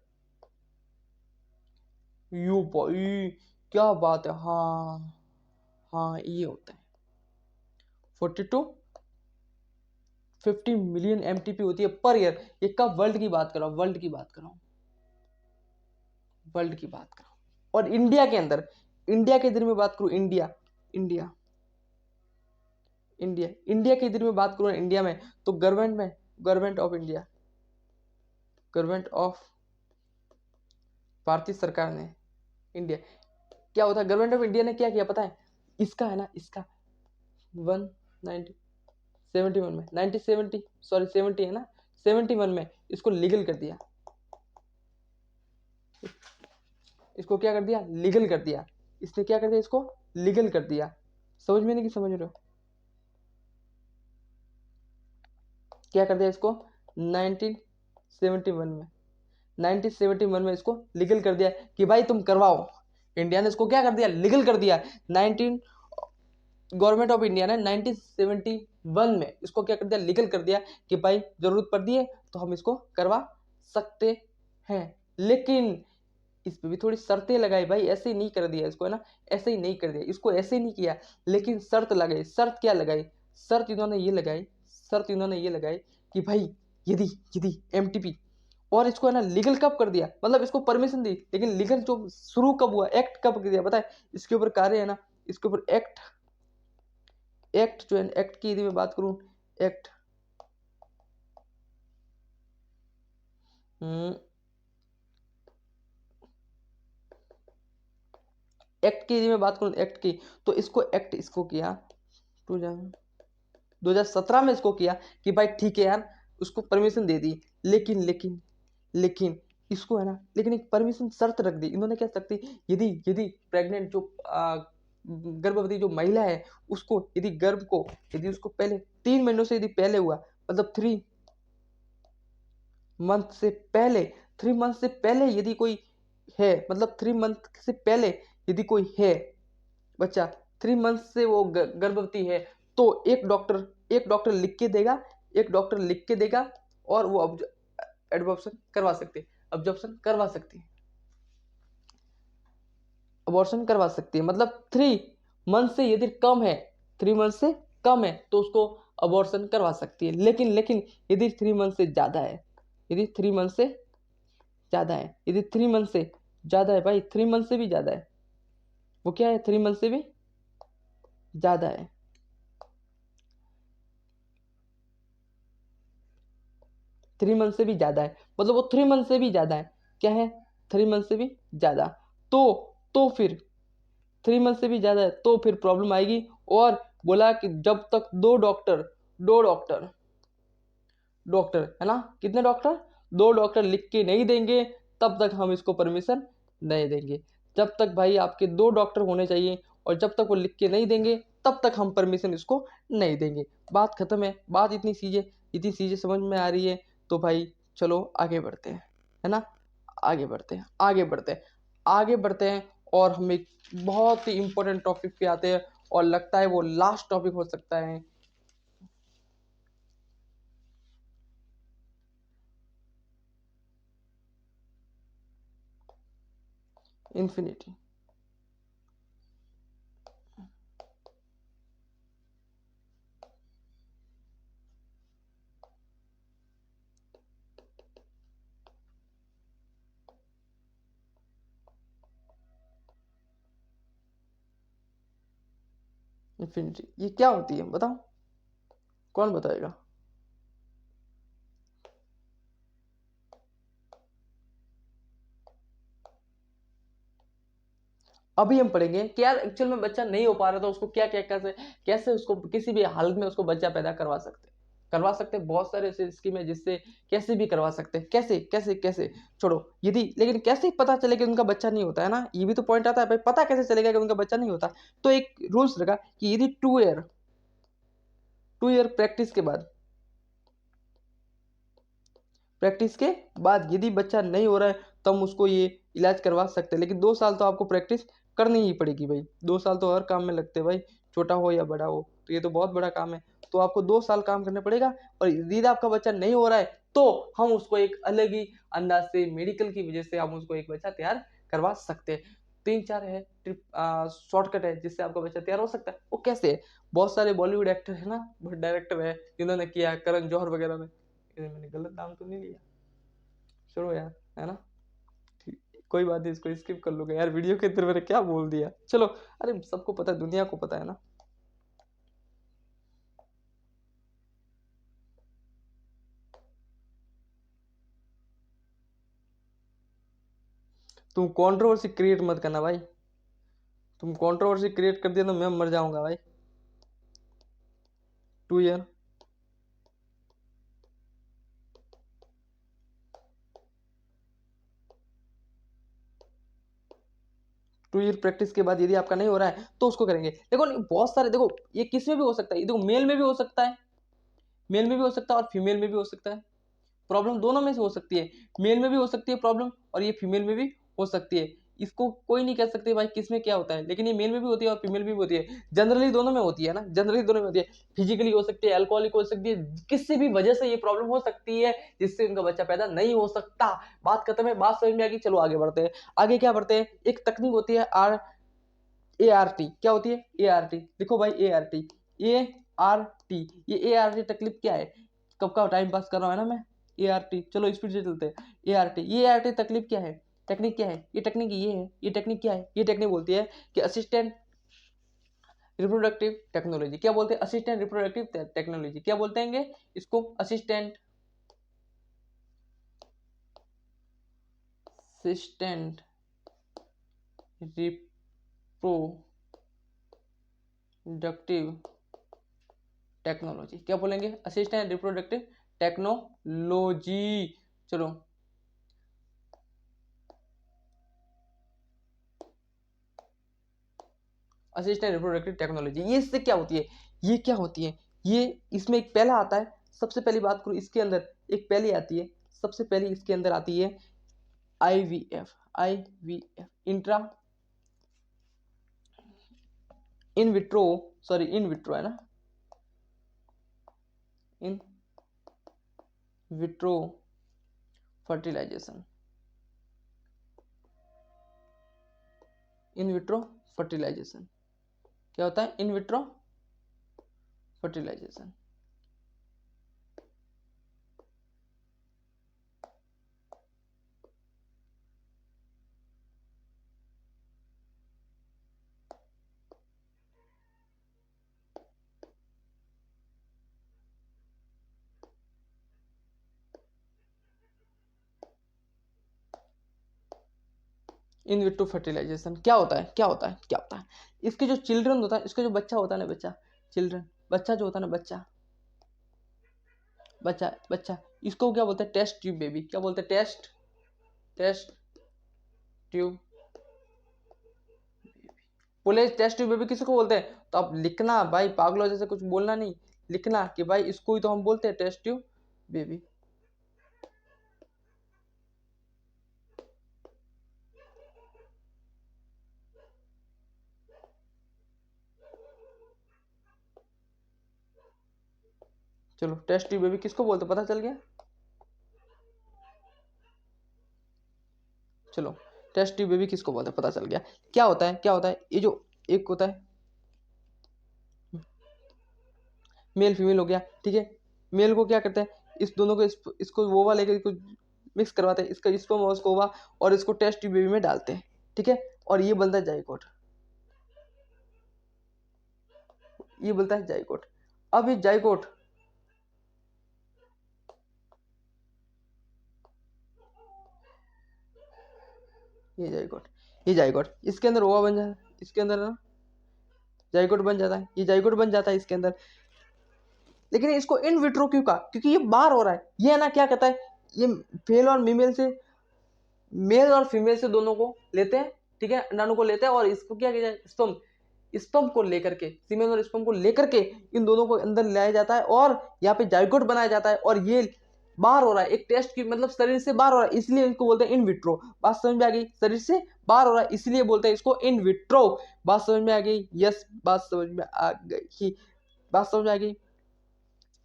यू भाई, क्या बात है, हाँ हाँ, ये होता है 50 मिलियन MTP होती है पर ईयर। ये कब, वर्ल्ड की बात कर रहा हूँ, वर्ल्ड की बात कर रहा हूँ, वर्ल्ड की बात कर रहा हूँ। और इंडिया के अंदर, इंडिया के इधर में बात करूँ, इंडिया इंडिया इंडिया इंडिया के इधर में बात करूँ, इंडिया में तो गवर्नमेंट ऑफ भारतीय सरकार ने, इंडिया क्या होता है, गवर्नमेंट ऑफ इंडिया ने क्या किया पता है, इसका है ना, इसका 1971 में 1970 सॉरी 70 है ना, 71 में इसको लीगल कर दिया, इसको क्या कर दिया, लीगल कर दिया। इसने क्या कर दिया, इसको लीगल कर दिया। समझ में नहीं कि समझ रहे हो, क्या कर दिया इसको 1971 में, 1971 में इसको लीगल कर दिया कि भाई तुम करवाओ। इंडिया ने इसको क्या कर दिया, लीगल कर दिया। 19 गवर्नमेंट ऑफ इंडिया ने 1971 में इसको क्या कर दिया, लीगल कर दिया कि भाई जरूरत पड़ती है तो हम इसको करवा सकते हैं। लेकिन इस पे भी थोड़ी शर्तें लगाई भाई, ऐसे ही नहीं कर दिया इसको है ना, ऐसे ही नहीं कर दिया इसको, ऐसे ही नहीं किया, लेकिन शर्त लगाई। शर्त क्या लगाई, शर्त इन्होंने ये लगाई कि भाई यदि यदि MTP, और इसको है ना लीगल कब कर दिया, मतलब इसको परमिशन दी, लेकिन लीगल जो शुरू कब हुआ, एक्ट कब कर दिया पता है, इसके ऊपर कार्य है ना, इसके ऊपर एक्ट एक्ट जो है, एक्ट की यदि मैं बात करूं, एक्ट एक्ट की यदि मैं बात करूं, एक्ट की, तो इसको किया 2017 में इसको किया कि भाई ठीक है यार, उसको परमिशन दे दी। लेकिन लेकिन लेकिन इसको है ना, लेकिन एक परमिशन शर्त रख दी इन्होंने, क्या सकती, यदि यदि प्रेग्नेंट जो गर्भवती जो महिला है, उसको यदि गर्भ को, यदि उसको पहले 3 महीनों से यदि पहले हुआ, मतलब 3 मंथ से पहले, 3 मंथ से पहले यदि कोई है, मतलब 3 मंथ से पहले यदि कोई है बच्चा, 3 मंथ से वो गर्भवती है, तो एक डॉक्टर लिख के देगा, और वो एडॉप्शन करवा सकते हैं, अब्जॉर्प्शन करवा सकती है, अबॉर्शन करवा सकती है। मतलब 3 मंथ से यदि कम है, 3 मंथ से कम है तो उसको अबॉर्शन करवा सकती है। लेकिन यदि 3 मंथ से ज़्यादा है, यदि 3 मंथ से ज्यादा है भाई, 3 मंथ से भी ज्यादा है। वो क्या है, 3 मंथ से भी ज्यादा है। 3 मंथ से भी ज्यादा है, मतलब वो 3 मंथ से भी ज्यादा है। क्या है, 3 मंथ से भी ज्यादा। तो फिर 3 मंथ से भी ज्यादा है तो फिर प्रॉब्लम आएगी। और बोला कि जब तक दो डॉक्टर डॉक्टर है ना, कितने डॉक्टर, 2 डॉक्टर लिख के नहीं देंगे तब तक हम इसको परमिशन नहीं देंगे। जब तक भाई आपके 2 डॉक्टर होने चाहिए और जब तक वो लिख के नहीं देंगे तब तक हम परमिशन इसको नहीं देंगे। बात खत्म है। बात इतनी चीजें समझ में आ रही है तो भाई चलो आगे बढ़ते हैं, है ना। आगे बढ़ते हैं, आगे बढ़ते हैं और हम एक बहुत ही इंपॉर्टेंट टॉपिक पे आते हैं और लगता है वो लास्ट टॉपिक हो सकता है। इन्फिनिटी। इन्फिनिटी ये क्या होती है बताओ, कौन बताएगा। अभी हम पढ़ेंगे कि यार एक्चुअल में बच्चा नहीं हो पा रहा था उसको क्या क्या कैसे कैसे उसको किसी भी हालत में उसको बच्चा पैदा करवा सकते बहुत सारे ऐसे स्कीम है जिससे कैसे भी करवा सकते हैं। कैसे कैसे कैसे छोड़ो, यदि लेकिन कैसे पता चले कि उनका बच्चा नहीं होता है ना, ये भी तो पॉइंट आता है भाई, पता कैसे चलेगा कि उनका बच्चा नहीं होता। तो एक रूल्स लगा कि यदि 2 ईयर प्रैक्टिस के बाद यदि बच्चा नहीं हो रहा है तो हम उसको ये इलाज करवा सकते हैं। लेकिन 2 साल तो आपको प्रैक्टिस करनी ही पड़ेगी भाई, 2 साल तो हर काम में लगते हैं भाई, छोटा हो या बड़ा हो, तो ये तो बहुत बड़ा काम है। तो आपको 2 साल काम करना पड़ेगा। और यदि आपका बच्चा नहीं हो रहा है तो हम उसको एक अलग ही अंदाज से मेडिकल की वजह से हम उसको एक बच्चा तैयार करवा सकते हैं। 3-4 है ट्रिप शॉर्टकट है जिससे आपका बच्चा तैयार हो सकता है। वो कैसे है, बहुत सारे बॉलीवुड एक्टर है ना, बहुत डायरेक्टर है जिन्होंने किया, करण जौहर वगैरह ने। मैंने गलत नाम तो नहीं लिया, छोड़ो यार, है ना। ठीक, कोई बात नहीं, इसको स्किप कर लोगे यार, वीडियो के अंदर मैंने क्या बोल दिया, चलो। अरे सबको पता है, दुनिया को पता है ना। तुम कंट्रोवर्सी क्रिएट मत करना भाई, तुम कंट्रोवर्सी क्रिएट कर दिया तो मैं मर जाऊंगा भाई। 2 ईयर 2 ईयर प्रैक्टिस के बाद यदि आपका नहीं हो रहा है तो उसको करेंगे। देखो बहुत सारे, देखो ये किस में भी हो सकता है, देखो मेल में भी हो सकता है, मेल में भी हो सकता है और फीमेल में भी हो सकता है। प्रॉब्लम दोनों में से हो सकती है, मेल में भी हो सकती है प्रॉब्लम और ये फीमेल में भी हो सकती है। इसको कोई नहीं कह सकते भाई किस में क्या होता है, लेकिन ये मेल में भी होती है और फीमेल में भी होती है। जनरली दोनों में होती है ना, जनरली दोनों में होती है। फिजिकली हो सकती है, अल्कोहलिक हो सकती है, किसी भी वजह से ये प्रॉब्लम हो सकती है जिससे उनका बच्चा पैदा नहीं हो सकता। बात खत्म है, बात समझ में आ गई, चलो आगे बढ़ते हैं। आगे क्या बढ़ते हैं, एक तकनीक होती है ART। क्या होती है ART, देखो भाई ART, ये ART तकलीफ क्या है, कब का टाइम पास कर रहा हूँ है ना मैं। ART, चलो स्पीड से चलते हैं। ART, ये ART तकलीफ क्या है, टेक्निक क्या है, ये टेक्निक ये है, ये टेक्निक क्या है, ये टेक्निक बोलती है कि असिस्टेंट रिप्रोडक्टिव टेक्नोलॉजी। क्या बोलते हैं, असिस्टेंट रिप्रोडक्टिव टेक्नोलॉजी, क्या बोलते हैं इसको, असिस्टेंट रिप्रोडक्टिव टेक्नोलॉजी। क्या बोलेंगे, असिस्टेंट रिप्रोडक्टिव टेक्नोलॉजी। चलो असिस्टेंट रिप्रोडक्टिव टेक्नोलॉजी, ये इससे क्या होती है, ये क्या होती है, ये इसमें एक पहला आता है। सबसे पहली बात करूँ इसके अंदर, एक पहली आती है, सबसे पहली इसके अंदर आती है IVF, intra in vitro, sorry in vitro है ना, in vitro fertilisation, in vitro fertilisation. क्या होता है in vitro fertilisation. In vitro fertilisation क्या होता है, क्या होता है, क्या होता है? इसके जो चिल्ड्रन होता है, इसका जो बच्चा होता है ना, बच्चा, चिल्ड्रन, बच्चा जो होता है ना, बच्चा, बच्चा, बच्चा, इसको क्या बोलते हैं? Test tube baby. क्या बोलते हैं? Test tube. बोले टेस्ट ट्यूब बेबी किसको बोलते हैं? तो आप लिखना भाई, पागलों जैसे कुछ बोलना नहीं, लिखना कि भाई इसको ही तो हम बोलते हैं टेस्ट ट्यूब बेबी। चलो टेस्ट ट्यूब बेबी किसको बोलते, पता चल गया? चलो टेस्ट ट्यूब बेबी किसको बोलते हैं, पता चल गया। क्या होता है, क्या होता है? ये जो एक होता है मेल फीमेल हो गया, ठीक है। मेल को क्या करते हैं, इस दोनों को इसको वोवा लेकर इसको मिक्स करवाते हैं, इसका स्पर्म और उसको ओवा, और इसको टेस्ट ट्यूब बेबी में डालते हैं, ठीक है। और ये बनता है जाइगोट, ये बोलता है जाइगोट। अब ये जाइगोट, ये जाइगोट, ये जाइगोट, इसके अंदर ओवा बन जाता है, इसके अंदर ना जाइगोट बन जाता है, ये जाइगोट बन जाता है इसके अंदर। लेकिन इसको इन विट्रो क्यों कहा? क्योंकि ये बाहर हो रहा है। ये है ना क्या कहता है, ये फेल और फीमेल से, मेल और फीमेल से दोनों को लेते हैं, ठीक है, अंडाणु को लेते हैं, और इसको क्या किया जाए, स्पर्म, स्पर्म को लेकर के, फीमेल और स्पर्म को लेकर के इन दोनों को अंदर लाया जाता है, और यहाँ पे जाइगोट बनाया जाता है, और ये बाहर हो रहा है एक टेस्ट की, मतलब शरीर से बाहर हो रहा है, इसलिए इसको बोलते हैं इन विट्रो। बात समझ में आ गई? शरीर से बाहर हो रहा है इसलिए बोलते हैं इसको इन विट्रो। बात समझ में आ गई? यस, बात समझ में आ गई, बात समझ में आ गई,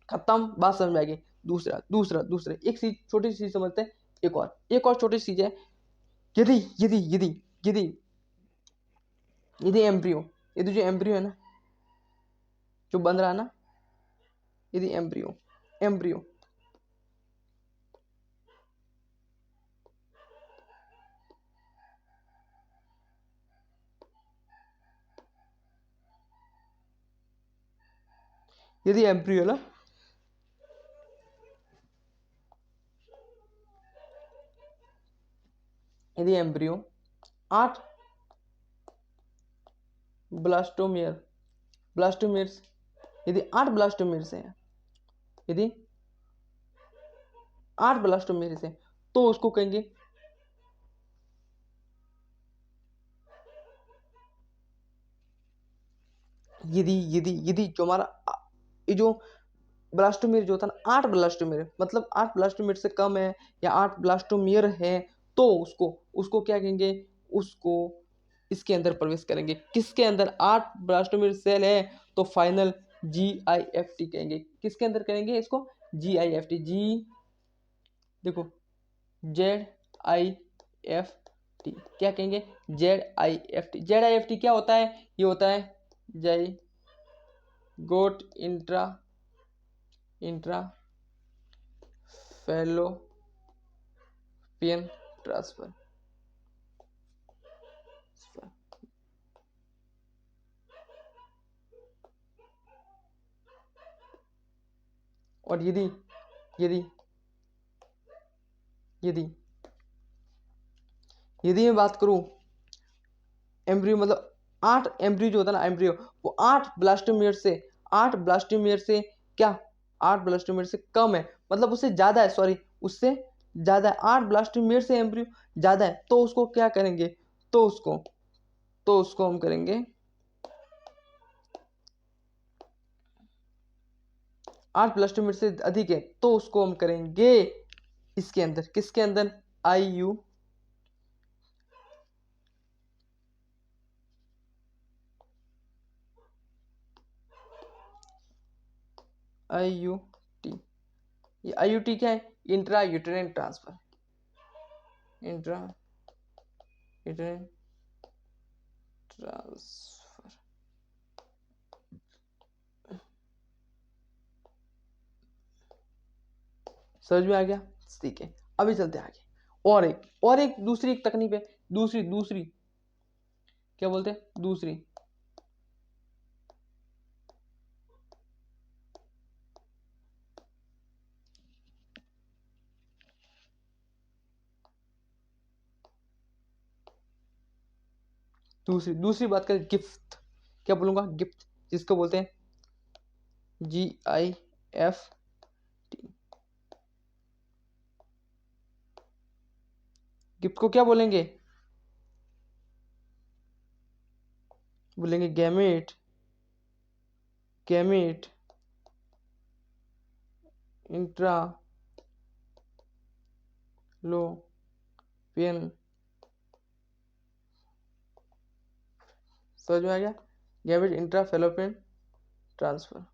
खत्म, बात समझ में आ गई। दूसरा दूसरा दूसरा एक चीज, छोटी सी चीज समझते हैं, एक और छोटी सी चीज है। यदि यदि यदि यदि यदि एम्ब्रियो, यदि जो एम्ब्रियो है ना, जो बन रहा है ना, यदि एम्ब्रियो, एम्ब्रियो, यदि एम्ब्रियो ना, यदि एम्ब्रियो 8 ब्लास्टोमियर, ब्लास्टोमियर्स, यदि 8 ब्लास्टोमियर्स हैं, यदि 8 ब्लास्टोमियर्स हैं, तो उसको कहेंगे, यदि जो हमारा ये जो ब्लास्टोमियर जो होता है ना, 8 ब्लास्टोमियर, मतलब 8 ब्लास्टोमियर से कम है या 8 ब्लास्टोमियर है, तो उसको उसको क्या कहेंगे, उसको इसके अंदर प्रवेश करेंगे। किसके अंदर? 8 ब्लास्टोमियर सेल है, तो फाइनल GIFT कहेंगे। किसके अंदर करेंगे इसको? GIFT, जी, देखो, ZIFT क्या कहेंगे? ZIFT क्या होता है? ये होता है जाई गोट इंट्रा इंट्रा फैलोपियन ट्रांसफर। और यदि यदि यदि यदि मैं बात करूं एम्ब्रियो, मतलब 8 एम्ब्रियो जो होता है ना, एम्ब्रियो, वो 8 ब्लास्टोमियर से, 8 ब्लास्टोमियर से क्या, 8 ब्लास्टोमियर से कम है, मतलब उससे ज्यादा है, सॉरी, उससे ज्यादा है, 8 ब्लास्टोमियर से एम्ब्रियो ज्यादा है, तो उसको क्या करेंगे, तो उसको हम करेंगे, 8 ब्लास्टोमियर से अधिक है, तो उसको हम करेंगे इसके अंदर, किसके अंदर? IU, IUT। ये IUT क्या है? Intra uterine transfer, intra uterine transfer. समझ में आ गया? ठीक है, अभी चलते हैं आगे। और एक दूसरी एक तकनीक है, दूसरी दूसरी क्या बोलते हैं, दूसरी, दूसरी बात करें गिफ्ट, क्या बोलूँगा, गिफ्ट, जिसको बोलते हैं GIFT। गिफ्ट को क्या बोलेंगे, बोलेंगे गैमेट इंट्रा लोपियन। समझ में आ गया, गैमेट इंट्रा फेलोपियन ट्रांसफर।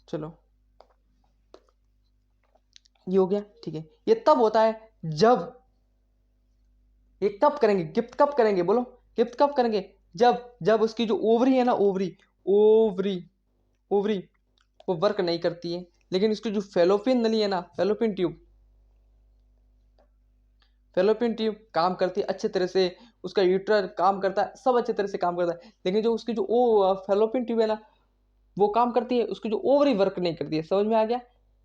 चलो ये हो गया, ठीक है। ये तब होता है जब, ये कब करेंगे, गिफ्ट कब करेंगे, बोलो गिफ्ट कब करेंगे, जब उसकी जो ओवरी है ना, ओवरी वो वर्क नहीं करती है, लेकिन इसकी जो फेलोपियन नली है ना, फेलोपियन ट्यूब काम करती है अच्छे तरह से, उसका यूट्रस काम करता है, सब अच्छे तरह से काम करता है, लेकिन जो उसकी जो फेलोपियन ट्यूब है ना, वो काम करती है, उसकी जो ओवरी वर्क नहीं करती है। समझ में आ गया,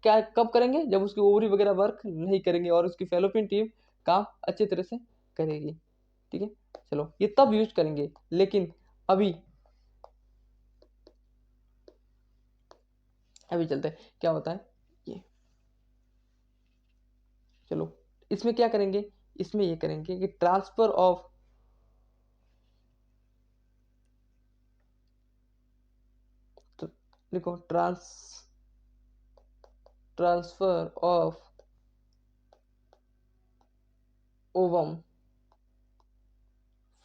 क्या कब करेंगे, जब उसकी ओवरी वगैरह वर्क नहीं करेंगे और उसकी फेलोपियन ट्यूब काम अच्छे तरह से करेगी, ठीक है। चलो ये तब यूज करेंगे, लेकिन अभी चलते हैं क्या होता है ये। चलो इसमें क्या करेंगे, इसमें ये करेंगे कि ट्रांसफर ऑफ लिखो, transfer of ovum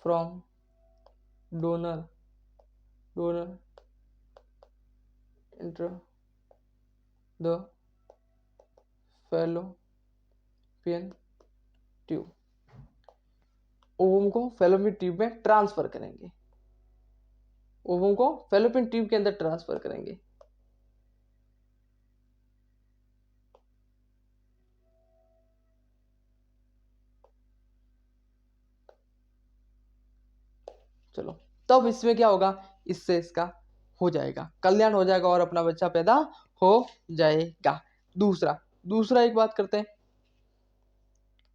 from donor enter the fallopian tube. Ovum को फेलोपियन ट्यूब में ट्रांसफर करेंगे, ओवम को फेलोपियन ट्यूब के अंदर ट्रांसफर करेंगे। चलो तब इसमें क्या होगा, इससे इसका हो जाएगा, कल्याण हो जाएगा और अपना बच्चा पैदा हो जाएगा। दूसरा एक बात करते हैं,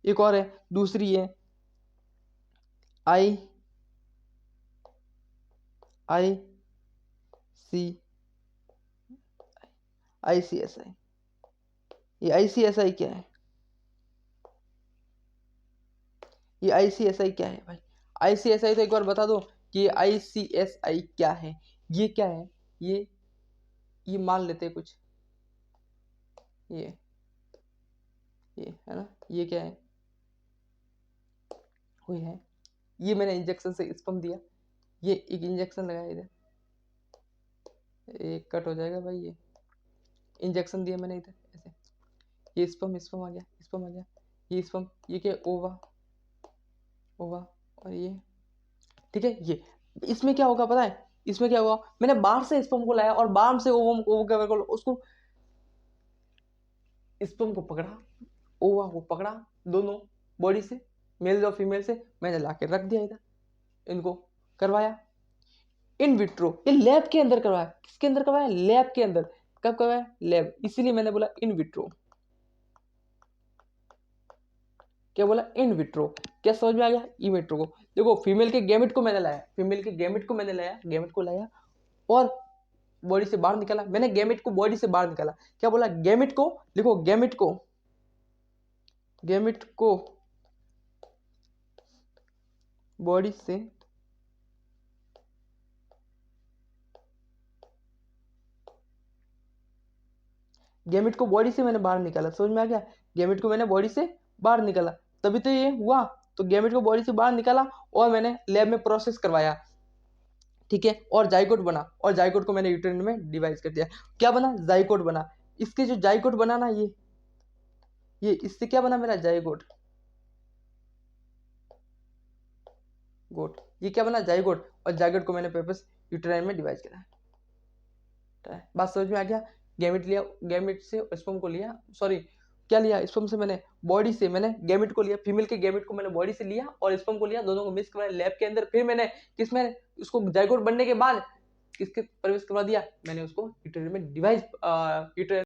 एक और है, दूसरी है ICSI। ये ICSI क्या है, ये ICSI क्या है भाई, ICSI तो एक बार बता दो कि ये ICSI क्या है। ये क्या है, ये मान लेते हैं कुछ, ये है ना, ये क्या है, कोई है, ये मैंने इंजेक्शन से स्पम दिया, ये एक इंजेक्शन लगाया इधर, एक कट हो जाएगा भाई, ये इंजेक्शन दिया मैंने इधर ऐसे, ये स्पम आ गया, ये स्पम, ये क्या, ओवा और ये, ठीक है। ये इसमें क्या होगा पता है, इसमें क्या होगा, मैंने बाहर से स्पम को लाया और बाहर से ओवम को क्या उसको स्पम को पकड़ा, ओवा को पकड़ा, दोनों बॉडी से, मेल और फीमेल से मैंने लाके रख दिया इधर, इनको करवाया इन विट्रो, ये लैब के अंदर करवाया। किसके अंदर करवाया, लैब के अंदर। कब करवाया, लैब, इसीलिए मैंने बोला इन विट्रो। क्या बोला, इन विट्रो। क्या समझ में आ गया, इन विट्रो को देखो, फीमेल के गैमेट को मैंने लाया, गैमेट को लाया और बॉडी से बाहर निकाला, मैंने गैमेट को बॉडी से बाहर निकाला। क्या बोला, गैमेट को लिखो, गैमेट को बॉडी से मैंने बाहर निकाला। समझ में आ गया, गैमेट को मैंने बॉडी से बाहर निकाला, तभी तो ये हुआ। तो गैमेट को बॉडी से बाहर निकाला और मैंने लैब में प्रोसेस करवाया, ठीक है, और जाइगोट बना, और जाइगोट को मैंने यूटेरिन में डिवाइड कर दिया। क्या बना, जाइगोट बना। इसके जो जाइगोट बना ना, ये इससे क्या बना मेरा, जाइगोट ये क्या बना, जाइगोट, और जाइगोट को मैंने पेपर्स यूटेराइन में डिवाइड करा। बात समझ में आ गया, गैमेट लिया, गैमेट से स्पर्म को लिया, सॉरी क्या लिया, स्पर्म से मैंने बॉडी से मैंने गैमेट को लिया, फीमेल के गैमेट को मैंने बॉडी से लिया और स्पर्म को लिया, दोनों को मिक्स करवाया लैब के अंदर। फिर मैंने किसमें, उसको जाइगोट बनने के बाद किसके प्रवेश करवा दिया, मैंने उसको यूटेराइन में डिवाइड